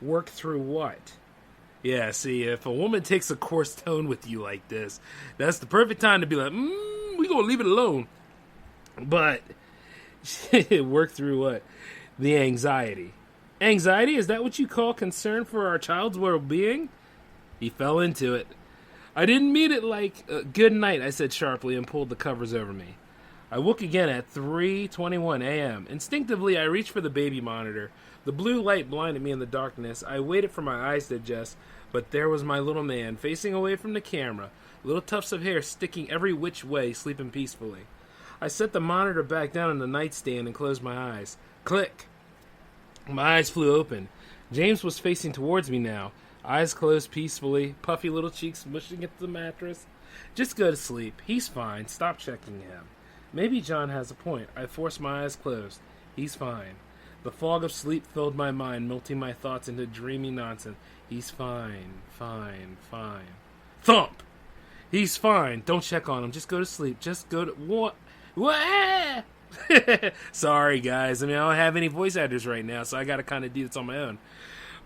Work through what? Yeah, see, if a woman takes a coarse tone with you like this, that's the perfect time to be like, we gonna leave it alone. But, work through what? The anxiety. Anxiety? Is that what you call concern for our child's well-being? He fell into it. I didn't mean it like, good night, I said sharply and pulled the covers over me. I woke again at 3:21 a.m. Instinctively, I reached for the baby monitor. The blue light blinded me in the darkness. I waited for my eyes to adjust, but there was my little man, facing away from the camera, little tufts of hair sticking every which way, sleeping peacefully. I set the monitor back down on the nightstand and closed my eyes. Click! My eyes flew open. James was facing towards me now, eyes closed peacefully, puffy little cheeks mushing at the mattress. Just go to sleep. He's fine. Stop checking him. Maybe John has a point. I forced my eyes closed. He's fine. The fog of sleep filled my mind, melting my thoughts into dreamy nonsense. He's fine, fine, fine. Thump! He's fine. Don't check on him. Just go to sleep. Just go to... What? What? Sorry, guys. I mean, I don't have any voice actors right now, so I gotta kind of do this on my own.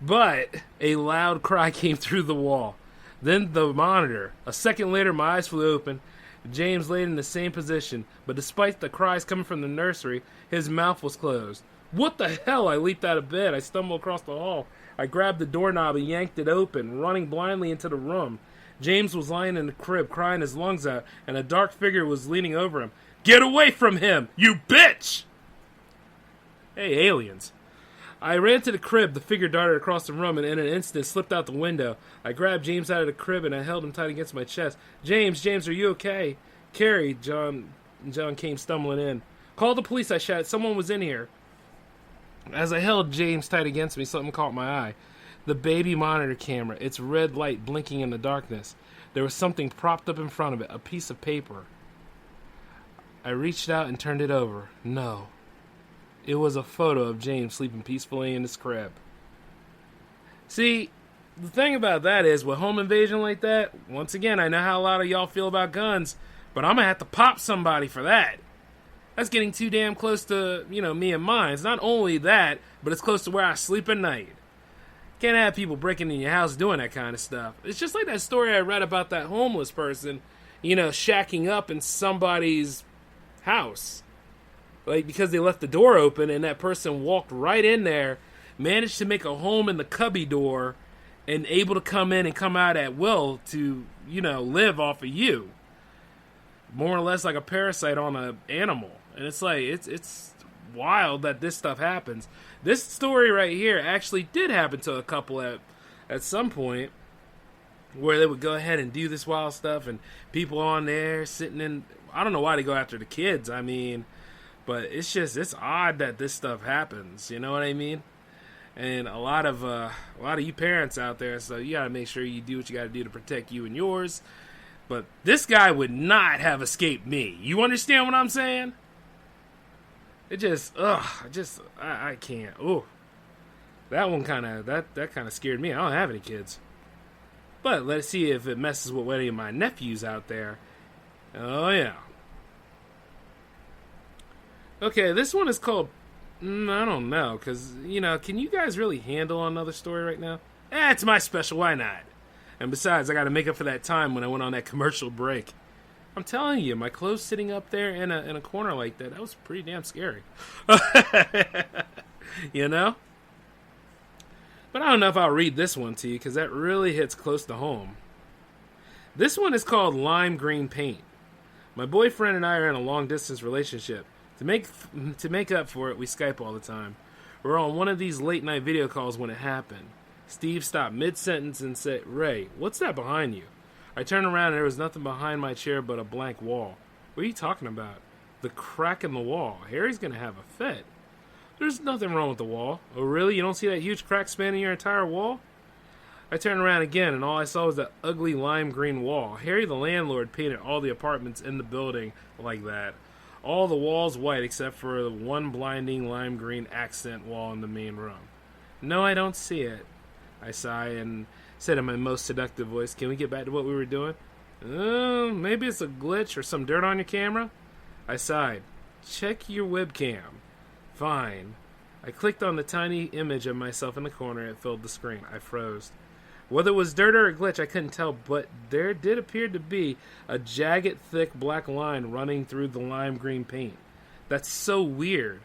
But a loud cry came through the wall. Then the monitor. A second later, my eyes flew open. James laid in the same position, but despite the cries coming from the nursery, his mouth was closed. What the hell? I leaped out of bed. I stumbled across the hall. I grabbed the doorknob and yanked it open, running blindly into the room. James was lying in the crib, crying his lungs out, and a dark figure was leaning over him. Get away from him, you bitch! Hey, aliens. I ran to the crib. The figure darted across the room and in an instant slipped out the window. I grabbed James out of the crib and I held him tight against my chest. James, are you okay? Carrie, John came stumbling in. Call the police, I shouted. Someone was in here. As I held James tight against me, something caught my eye. The baby monitor camera, its red light blinking in the darkness. There was something propped up in front of it, a piece of paper. I reached out and turned it over. No. It was a photo of James sleeping peacefully in his crib. See, the thing about that is, with home invasion like that, once again, I know how a lot of y'all feel about guns, but I'm going to have to pop somebody for that. That's getting too damn close to, me and mine. It's not only that, but it's close to where I sleep at night. Can't have people breaking in your house doing that kind of stuff. It's just like that story I read about that homeless person, shacking up in somebody's house. Like, because they left the door open and that person walked right in there, managed to make a home in the cubby door, and able to come in and come out at will to, live off of you. More or less like a parasite on an animal. And it's like, it's wild that this stuff happens. This story right here actually did happen to a couple at some point, where they would go ahead and do this wild stuff, and people on there sitting in, I don't know why they go after the kids, but it's odd that this stuff happens, you know what I mean? And a lot of you parents out there, so you gotta make sure you do what you gotta do to protect you and yours. But this guy would not have escaped me. You understand what I'm saying? It just, I can't. Ooh, that one that kind of scared me. I don't have any kids, but let's see if it messes with any of my nephews out there. Oh yeah. Okay, this one is called, I don't know, because, can you guys really handle another story right now? It's my special, why not? And besides, I got to make up for that time when I went on that commercial break. I'm telling you, my clothes sitting up there in a corner like that was pretty damn scary. You know? But I don't know if I'll read this one to you, because that really hits close to home. This one is called Lime Green Paint. My boyfriend and I are in a long-distance relationship. To make up for it, we Skype all the time. We're on one of these late-night video calls when it happened. Steve stopped mid-sentence and said, "Ray, what's that behind you?" I turned around and there was nothing behind my chair but a blank wall. What are you talking about? The crack in the wall. Harry's going to have a fit. There's nothing wrong with the wall. Oh, really? You don't see that huge crack spanning your entire wall? I turned around again and all I saw was that ugly lime green wall. Harry, the landlord, painted all the apartments in the building like that. All the walls white except for the one blinding lime green accent wall in the main room. No, I don't see it. I sigh and said in my most seductive voice, can we get back to what we were doing? Maybe it's a glitch or some dirt on your camera? I sighed. Check your webcam. Fine. I clicked on the tiny image of myself in the corner. It filled the screen. I froze. Whether it was dirt or a glitch, I couldn't tell, but there did appear to be a jagged, thick black line running through the lime green paint. That's so weird.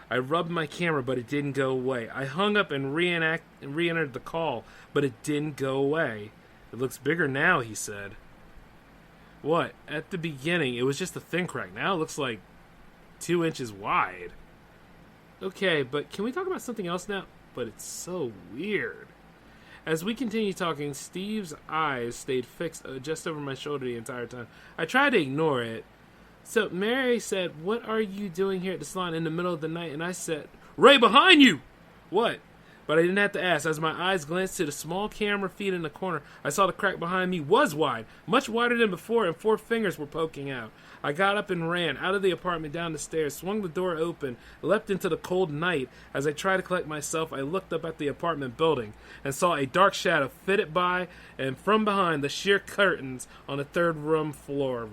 I rubbed my camera, but it didn't go away. I hung up and re-entered the call, but it didn't go away. It looks bigger now, he said. What? At the beginning, it was just a thin crack. Now it looks like 2 inches wide. Okay, but can we talk about something else now? But it's so weird. As we continued talking, Steve's eyes stayed fixed just over my shoulder the entire time. I tried to ignore it. So Mary said, what are you doing here at the salon in the middle of the night? And I said, right behind you! What? But I didn't have to ask. As my eyes glanced to the small camera feed in the corner, I saw the crack behind me was wide, much wider than before, and 4 fingers were poking out. I got up and ran out of the apartment down the stairs, swung the door open, leapt into the cold night. As I tried to collect myself, I looked up at the apartment building and saw a dark shadow fitted by and from behind the sheer curtains on the third floor.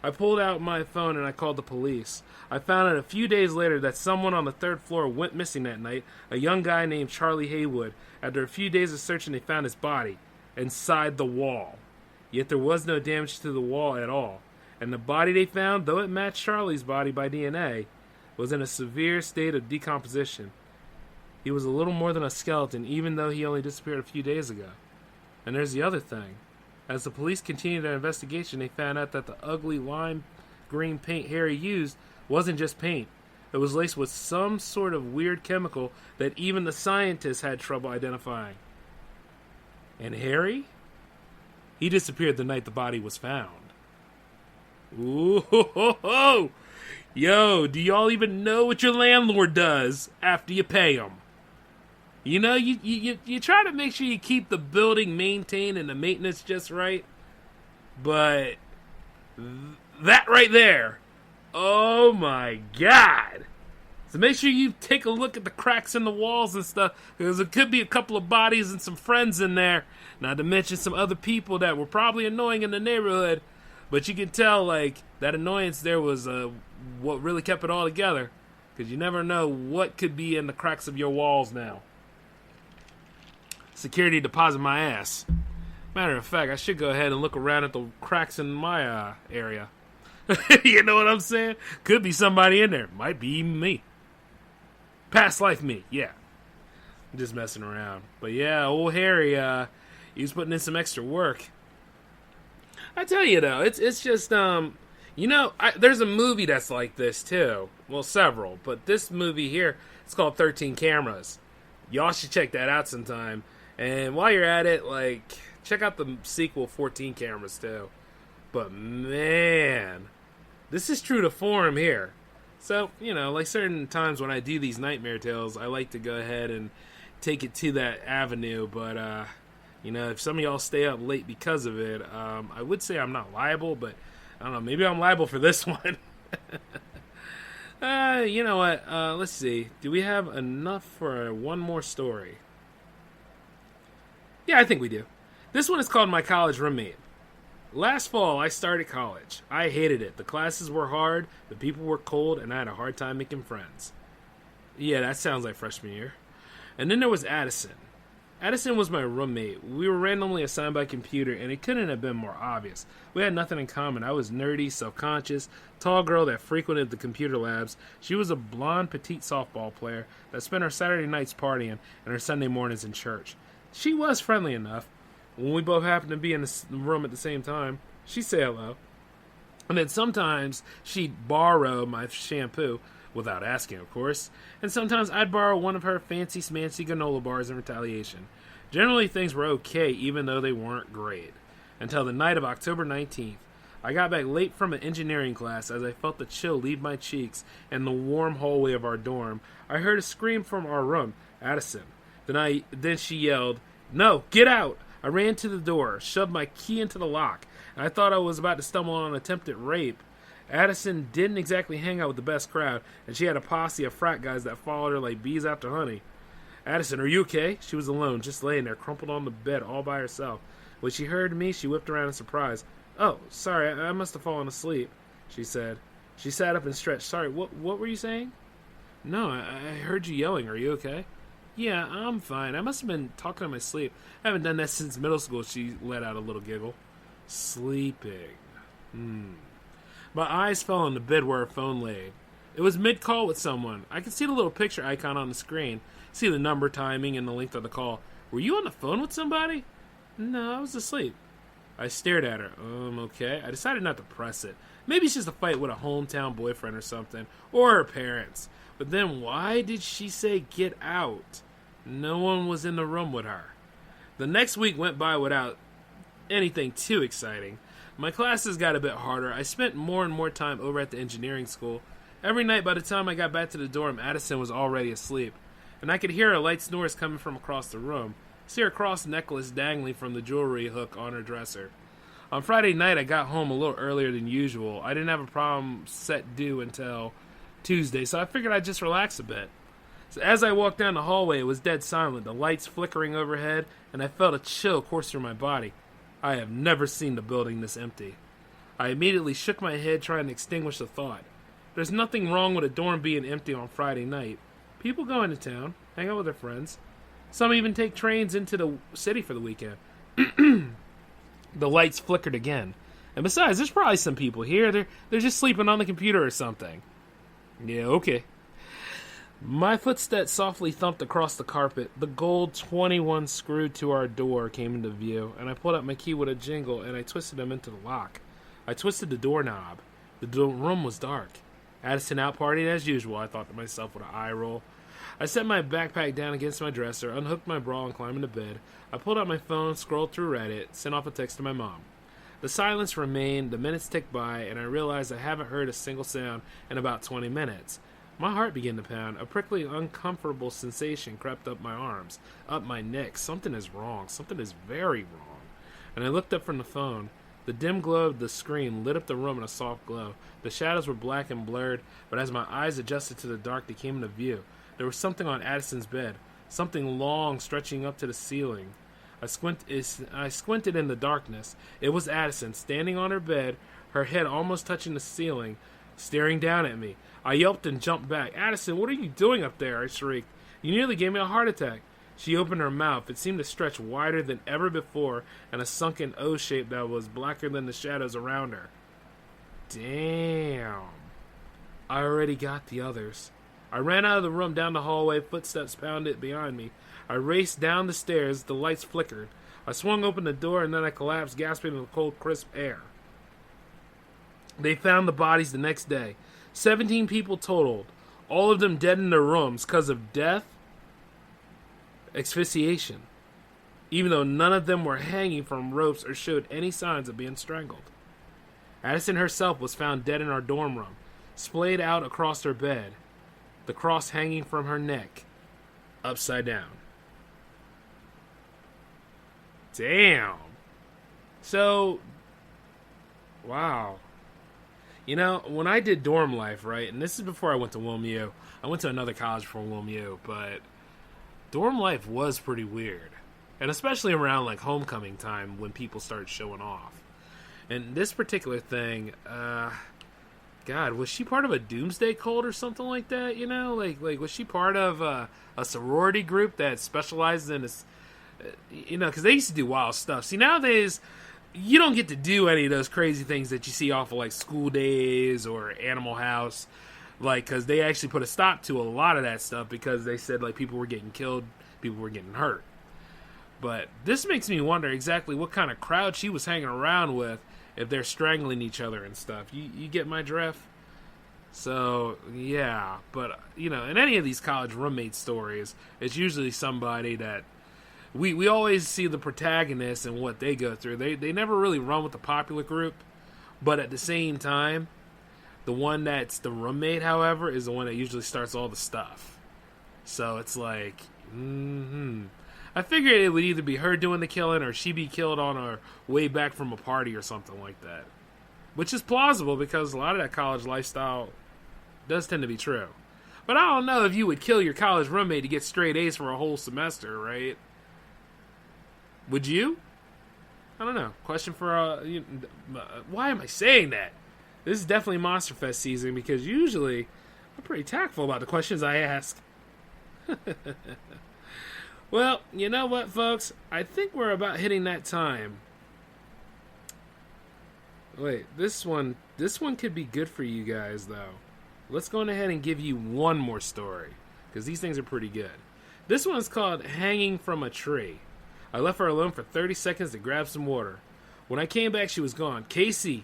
I pulled out my phone and I called the police. I found out a few days later that someone on the 3rd floor went missing that night, a young guy named Charlie Haywood. After a few days of searching, they found his body inside the wall. Yet there was no damage to the wall at all. And the body they found, though it matched Charlie's body by DNA, was in a severe state of decomposition. He was a little more than a skeleton, even though he only disappeared a few days ago. And there's the other thing. As the police continued their investigation, they found out that the ugly lime green paint Harry used wasn't just paint. It was laced with some sort of weird chemical that even the scientists had trouble identifying. And Harry? He disappeared the night the body was found. Ooh, ho, ho, ho. Yo, do y'all even know what your landlord does after you pay him? You know, you try to make sure you keep the building maintained and the maintenance just right. But that right there, oh my God. So make sure you take a look at the cracks in the walls and stuff, because there could be a couple of bodies and some friends in there. Not to mention some other people that were probably annoying in the neighborhood. But you can tell, like, that annoyance there was what really kept it all together. Because you never know what could be in the cracks of your walls now. Security deposit my ass. Matter of fact, I should go ahead and look around at the cracks in my area. You know what I'm saying? Could be somebody in there. Might be even me. Past life me, yeah. I'm just messing around. But yeah, old Harry, he was putting in some extra work. I tell you though, it's just, you know, there's a movie that's like this too. Well, several. But this movie here, it's called 13 Cameras. Y'all should check that out sometime. And while you're at it, like, check out the sequel, 14 Cameras, too. But, man, this is true to form here. So, you know, like certain times when I do these nightmare tales, I like to go ahead and take it to that avenue. But, you know, if some of y'all stay up late because of it, I would say I'm not liable, but I don't know, maybe I'm liable for this one. You know what? Let's see. Do we have enough for one more story? Yeah, I think we do. This one is called My College Roommate. Last fall, I started college. I hated it. The classes were hard, the people were cold, and I had a hard time making friends. Yeah, that sounds like freshman year. And then there was Addison. Addison was my roommate. We were randomly assigned by computer, and it couldn't have been more obvious. We had nothing in common. I was nerdy, self-conscious, tall girl that frequented the computer labs. She was a blonde, petite softball player that spent her Saturday nights partying and her Sunday mornings in church. She was friendly enough. When we both happened to be in the room at the same time, she'd say hello. And then sometimes she'd borrow my shampoo, without asking, of course. And sometimes I'd borrow one of her fancy-smancy granola bars in retaliation. Generally, things were okay, even though they weren't great. Until the night of October 19th. I got back late from an engineering class as I felt the chill leave my cheeks in the warm hallway of our dorm. I heard a scream from our room. Addison. Then she yelled, "No, get out!" I ran to the door, shoved my key into the lock, and I thought I was about to stumble on an attempted rape. Addison didn't exactly hang out with the best crowd, and she had a posse of frat guys that followed her like bees after honey. Addison, are you okay? She was alone, just laying there, crumpled on the bed all by herself. When she heard me, she whipped around in surprise. Oh, sorry, I must have fallen asleep, she said. She sat up and stretched. Sorry, what were you saying? No, I heard you yelling. Are you okay? Yeah, I'm fine. I must have been talking in my sleep. I haven't done that since middle school, she let out a little giggle. Sleeping. My eyes fell on the bed where her phone lay. It was mid-call with someone. I could see the little picture icon on the screen, see the number, timing, and the length of the call. Were you on the phone with somebody? No, I was asleep. I stared at her. Okay. I decided not to press it. Maybe it's just a fight with a hometown boyfriend or something, or her parents. But then why did she say get out? No one was in the room with her. The next week went by without anything too exciting. My classes got a bit harder. I spent more and more time over at the engineering school. Every night by the time I got back to the dorm, Addison was already asleep, and I could hear her light snores coming from across the room. See her cross necklace dangling from the jewelry hook on her dresser. On Friday night, I got home a little earlier than usual. I didn't have a problem set due until Tuesday, so I figured I'd just relax a bit. So as I walked down the hallway, it was dead silent, the lights flickering overhead, and I felt a chill course through my body. I have never seen the building this empty. I immediately shook my head, trying to extinguish the thought. There's nothing wrong with a dorm being empty on Friday night. People go into town, hang out with their friends. Some even take trains into the city for the weekend. The lights flickered again. And besides, there's probably some people here. They're just sleeping on the computer or something. Yeah, okay. My footsteps softly thumped across the carpet. The gold 21 screwed to our door came into view, and I pulled out my key with a jingle, and I twisted them into the lock. I twisted the doorknob. The room was dark. Addison out partying as usual, I thought to myself with an eye roll. I set my backpack down against my dresser, unhooked my bra, and climbed into bed. I pulled out my phone, scrolled through Reddit, sent off a text to my mom. The silence remained, the minutes ticked by, and I realized I haven't heard a single sound in about 20 minutes. My heart began to pound. A prickly, uncomfortable sensation crept up my arms, up my neck. Something is wrong. Something is very wrong. And I looked up from the phone. The dim glow of the screen lit up the room in a soft glow. The shadows were black and blurred, but as my eyes adjusted to the dark, they came into view. There was something on Addison's bed, something long stretching up to the ceiling. I squinted in the darkness. It was Addison, standing on her bed, her head almost touching the ceiling, staring down at me. I yelped and jumped back. Addison, what are you doing up there? I shrieked. You nearly gave me a heart attack. She opened her mouth. It seemed to stretch wider than ever before, in a sunken O shape that was blacker than the shadows around her. Damn. I already got the others. I ran out of the room, down the hallway, footsteps pounded behind me. I raced down the stairs, the lights flickered. I swung open the door, and then I collapsed, gasping in the cold, crisp air. They found the bodies the next day. 17 people totaled, all of them dead in their rooms because of death, asphyxiation, even though none of them were hanging from ropes or showed any signs of being strangled. Addison herself was found dead in our dorm room, splayed out across her bed, the cross hanging from her neck, upside down. Damn. So, wow. You know, when I did dorm life, right, and this is before I went to WilMU. I went to another college before WilMU, but dorm life was pretty weird. And especially around, like, homecoming time when people start showing off. And this particular thing, God, was she part of a doomsday cult or something like that, you know? Like was she part of a sorority group that specializes in this, you know, because they used to do wild stuff. See, nowadays, you don't get to do any of those crazy things that you see off of, like, School Days or Animal House, like, because they actually put a stop to a lot of that stuff because they said, like, people were getting killed, people were getting hurt. But this makes me wonder exactly what kind of crowd she was hanging around with if they're strangling each other and stuff. You get my drift? So, yeah. But, you know, in any of these college roommate stories, it's usually somebody that we always see the protagonist and what they go through. They never really run with the popular group. But at the same time, the one that's the roommate, however, is the one that usually starts all the stuff. So it's like, I figured it would either be her doing the killing or she be killed on her way back from a party or something like that. which is plausible because a lot of that college lifestyle does tend to be true. But I don't know if you would kill your college roommate to get straight A's for a whole semester, right? Would you? I don't know. Question for why am I saying that? This is definitely Monster Fest season because usually I'm pretty tactful about the questions I ask. Well, you know what, folks? I think we're about hitting that time. Wait, this one could be good for you guys, though. Let's go ahead and give you one more story, because these things are pretty good. This one's called Hanging from a Tree. I left her alone for 30 seconds to grab some water. When I came back, she was gone. Casey,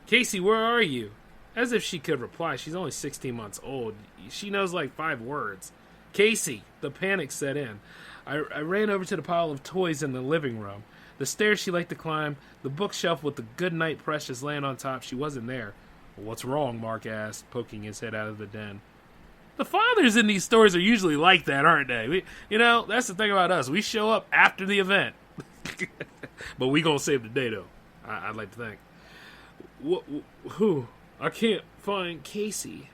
where are you? As if she could reply. She's only 16 months old. She knows like 5 words. Casey, the panic set in. I ran over to the pile of toys in the living room. The stairs she liked to climb, the bookshelf with the Goodnight Precious laying on top. She wasn't there. What's wrong? Mark asked, poking his head out of the den. The fathers in these stories are usually like that, aren't they? That's the thing about us. We show up after the event. But we gonna save the day, though. I'd like to think. Who? I can't find Casey.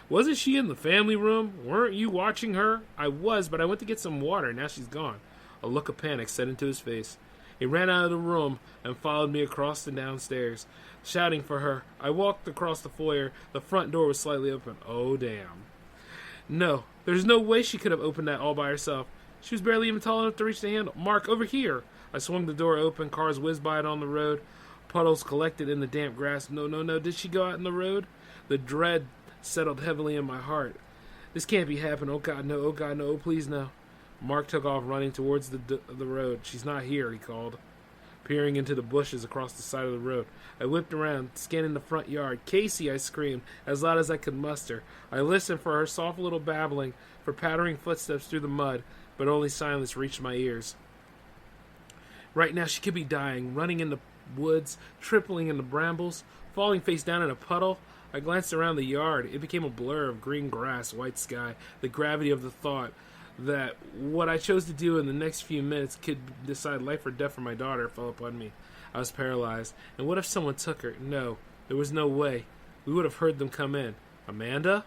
Wasn't she in the family room? Weren't you watching her? I was, but I went to get some water. Now she's gone. A look of panic set into his face. He ran out of the room and followed me across the downstairs, shouting for her. I walked across the foyer. The front door was slightly open. Oh, damn. No, there's no way she could have opened that all by herself. She was barely even tall enough to reach the handle. Mark, over here. I swung the door open. Cars whizzed by it on the road. Puddles collected in the damp grass. No. Did she go out in the road? The dread settled heavily in my heart. This can't be happening. Oh, God, no. Oh, God, no. Oh, please, no. Mark took off running towards the road. She's not here, he called, peering into the bushes across the side of the road. I whipped around, scanning the front yard. Casey, I screamed, as loud as I could muster. I listened for her soft little babbling, for pattering footsteps through the mud, but only silence reached my ears. Right now she could be dying, running in the woods, tripling in the brambles, falling face down in a puddle. I glanced around the yard. It became a blur of green grass, white sky, the gravity of the thought that what I chose to do in the next few minutes could decide life or death for my daughter fell upon me. I was paralyzed. And what if someone took her? No, there was no way. We would have heard them come in. Amanda?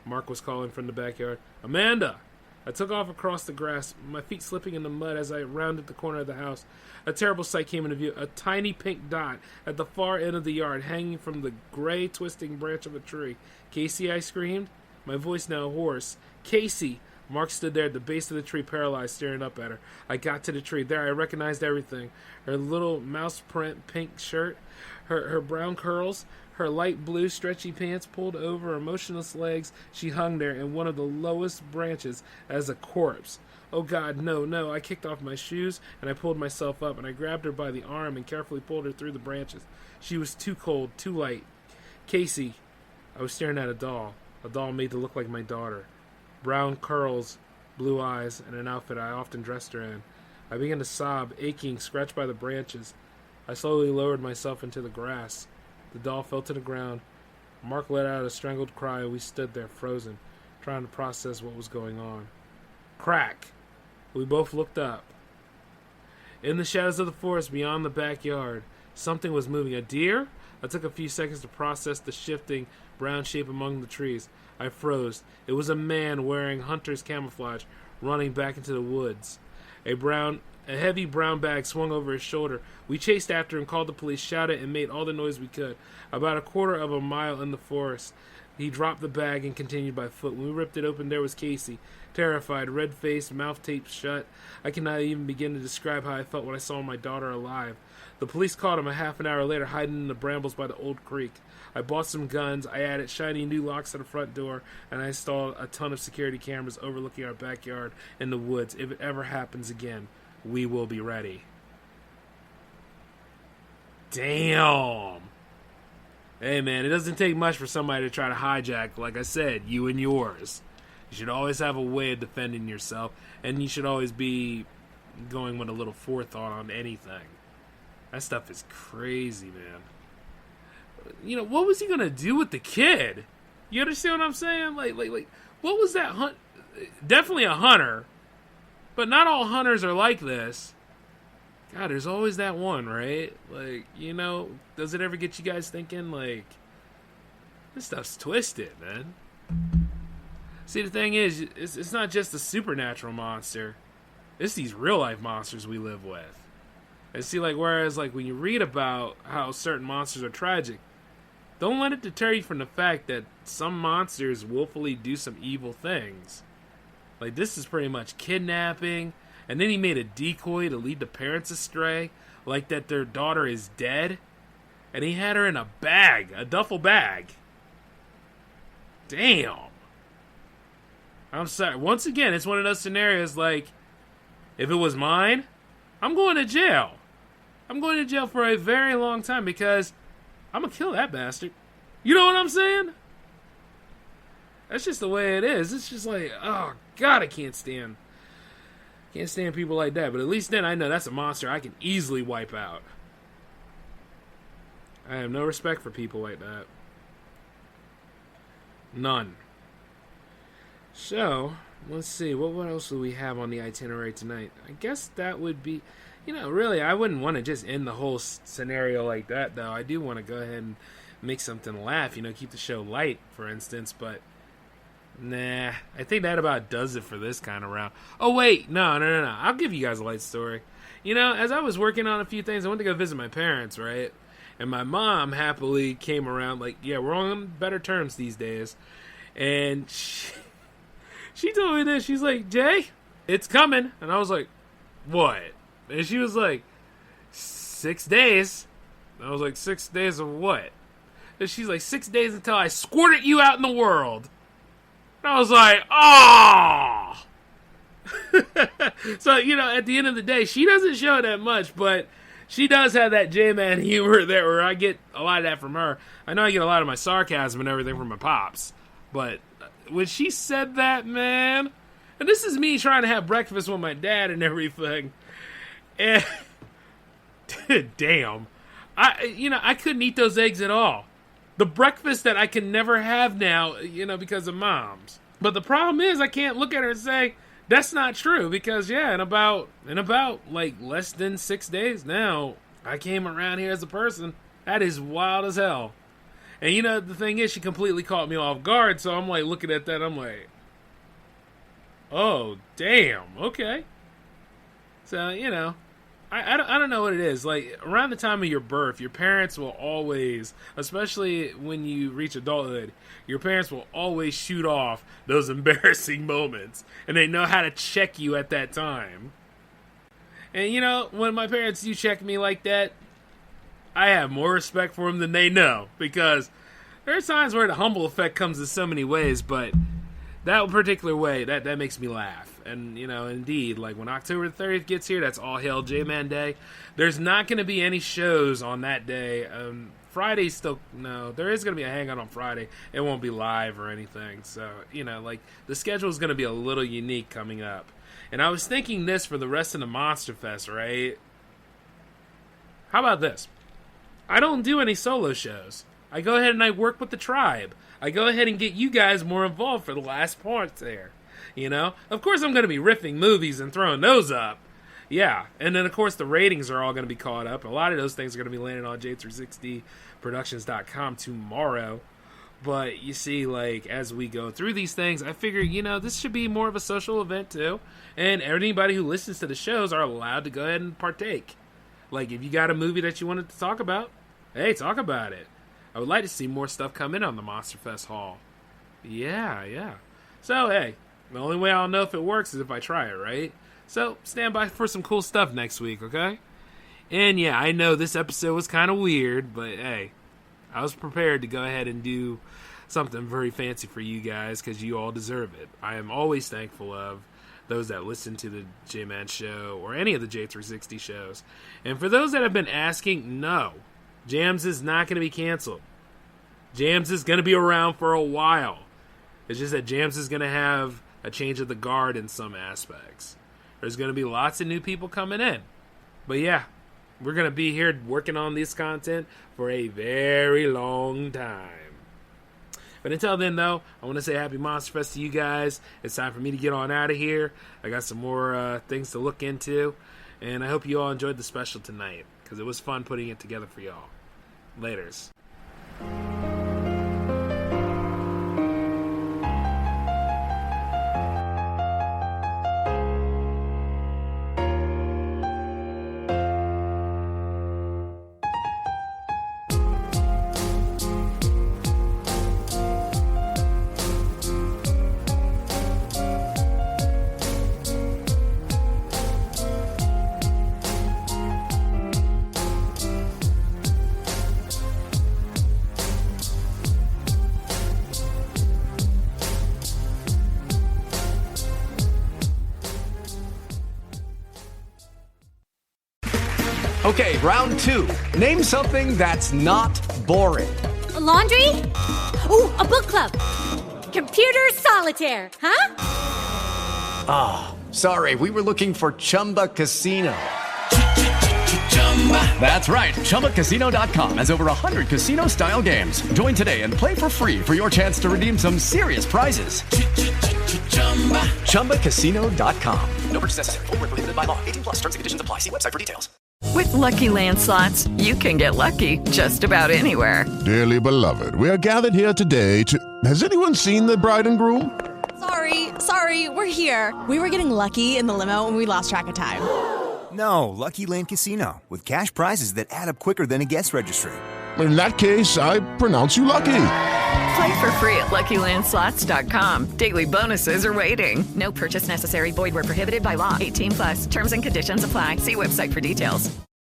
Mark was calling from the backyard. Amanda! I took off across the grass, my feet slipping in the mud as I rounded the corner of the house. A terrible sight came into view. A tiny pink dot at the far end of the yard, hanging from the gray, twisting branch of a tree. Casey, I screamed, my voice now hoarse. Casey! Mark stood there at the base of the tree, paralyzed, staring up at her. I got to the tree. There, I recognized everything. Her little mouse print pink shirt, her brown curls, her light blue stretchy pants pulled over her motionless legs. She hung there in one of the lowest branches as a corpse. Oh, God, no. I kicked off my shoes, and I pulled myself up, and I grabbed her by the arm and carefully pulled her through the branches. She was too cold, too light. Casey, I was staring at a doll made to look like my daughter. Brown curls, blue eyes, and an outfit I often dressed her in. I began to sob, aching, scratched by the branches. I slowly lowered myself into the grass. The doll fell to the ground. Mark let out a strangled cry, and we stood there, frozen, trying to process what was going on. Crack! We both looked up. In the shadows of the forest beyond the backyard, something was moving. A deer? I took a few seconds to process the shifting brown shape among the trees. I froze. It was a man wearing hunter's camouflage, running back into the woods. A heavy brown bag swung over his shoulder. We chased after him, called the police, shouted, and made all the noise we could. About a quarter of a mile in the forest, he dropped the bag and continued by foot. When we ripped it open, there was Casey, terrified, red-faced, mouth taped shut. I cannot even begin to describe how I felt when I saw my daughter alive. The police caught him a half an hour later, hiding in the brambles by the old creek. I bought some guns, I added shiny new locks to the front door, and I installed a ton of security cameras overlooking our backyard in the woods. If it ever happens again, we will be ready. Damn! Hey man, it doesn't take much for somebody to try to hijack, like I said, you and yours. You should always have a way of defending yourself, and you should always be going with a little forethought on anything. That stuff is crazy, man. You know, what was he gonna do with the kid? You understand what I'm saying? Like, what was that hunt? Definitely a hunter, but not all hunters are like this. God, there's always that one, right? Like, you know, does it ever get you guys thinking, like, this stuff's twisted, man? See, the thing is, it's not just a supernatural monster. It's these real-life monsters we live with. And see, like, whereas, like, when you read about how certain monsters are tragic, don't let it deter you from the fact that some monsters willfully do some evil things. Like, this is pretty much kidnapping, and then he made a decoy to lead the parents astray, like that their daughter is dead, and he had her in a bag, a duffel bag. Damn. I'm sorry. Once again, it's one of those scenarios like, if it was mine, I'm going to jail. I'm going to jail for a very long time because I'm going to kill that bastard. You know what I'm saying? That's just the way it is. It's just like, oh, God, I can't stand people like that. But at least then I know that's a monster I can easily wipe out. I have no respect for people like that. None. So, let's see. What else do we have on the itinerary tonight? I guess that would be... You know, really, I wouldn't want to just end the whole scenario like that, though. I do want to go ahead and make something laugh, you know, keep the show light, for instance, but nah, I think that about does it for this kind of round. Oh, wait, no, I'll give you guys a light story. You know, as I was working on a few things, I went to go visit my parents, right? And my mom happily came around, like, yeah, we're on better terms these days. And she told me this. She's like, Jay, it's coming. And I was like, what? And she was like, 6 days. And I was like, 6 days of what? And she's like, 6 days until I squirted you out in the world. And I was like, oh. So, you know, at the end of the day, she doesn't show that much, but she does have that J-Man humor there where I get a lot of that from her. I know I get a lot of my sarcasm and everything from my pops. But when she said that, man, and this is me trying to have breakfast with my dad and everything. And damn, I couldn't eat those eggs at all. The breakfast that I can never have now, you know, because of moms. But the problem is I can't look at her and say that's not true because in about like less than 6 days now, I came around here as a person. That is wild as hell. And you know, the thing is, she completely caught me off guard, so I'm like looking at that, I'm like, oh, damn, okay. So, you know, I don't know what it is. Like, around the time of your birth, your parents will always, especially when you reach adulthood, your parents will always shoot off those embarrassing moments. And they know how to check you at that time. And, you know, when my parents do check me like that, I have more respect for them than they know. Because there are times where the humble effect comes in so many ways, but that particular way, that makes me laugh. And, you know, indeed, like when October 30th gets here, that's All Hail J-Man Day. There's not going to be any shows on that day. Friday still, no, there is going to be a hangout on Friday. It won't be live or anything. So, you know, like the schedule is going to be a little unique coming up. And I was thinking this for the rest of the Monster Fest, right? How about this? I don't do any solo shows. I go ahead and I work with the tribe. I go ahead and get you guys more involved for the last part there. You know? Of course I'm going to be riffing movies and throwing those up. Yeah. And then, of course, the ratings are all going to be caught up. A lot of those things are going to be landing on J360productions.com tomorrow. But you see, like, as we go through these things, I figure, you know, this should be more of a social event, too. And anybody who listens to the shows are allowed to go ahead and partake. Like, if you got a movie that you wanted to talk about, hey, talk about it. I would like to see more stuff come in on the Monster Fest Hall. Yeah. So, hey, the only way I'll know if it works is if I try it, right? So, stand by for some cool stuff next week, okay? And yeah, I know this episode was kind of weird, but hey, I was prepared to go ahead and do something very fancy for you guys because you all deserve it. I am always thankful of those that listen to the J-Man Show or any of the J360 shows. And for those that have been asking, no, Jams is not going to be canceled. Jams is going to be around for a while. It's just that Jams is going to have a change of the guard in some aspects. There's going to be lots of new people coming in. But yeah, we're going to be here working on this content for a very long time. But until then, though, I want to say Happy Monster Fest to you guys. It's time for me to get on out of here. I got some more things to look into. And I hope you all enjoyed the special tonight, because it was fun putting it together for y'all. Laters. Okay, round two. Name something that's not boring. A laundry? Ooh, a book club. Computer solitaire, huh? Ah, oh, sorry, we were looking for Chumba Casino. That's right, ChumbaCasino.com has over 100 casino-style games. Join today and play for free for your chance to redeem some serious prizes. ChumbaCasino.com. No purchase necessary. Void where prohibited by law. 18+. Terms and conditions apply. See website for details. With Lucky Land Slots, you can get lucky just about anywhere. Dearly beloved, we are gathered here today to... Has anyone seen the bride and groom? Sorry, we're here. We were getting lucky in the limo and we lost track of time. No, Lucky Land Casino, with cash prizes that add up quicker than a guest registry. In that case, I pronounce you lucky. Play for free at LuckyLandSlots.com. Daily bonuses are waiting. No purchase necessary. Void where prohibited by law. 18+. Terms and conditions apply. See website for details.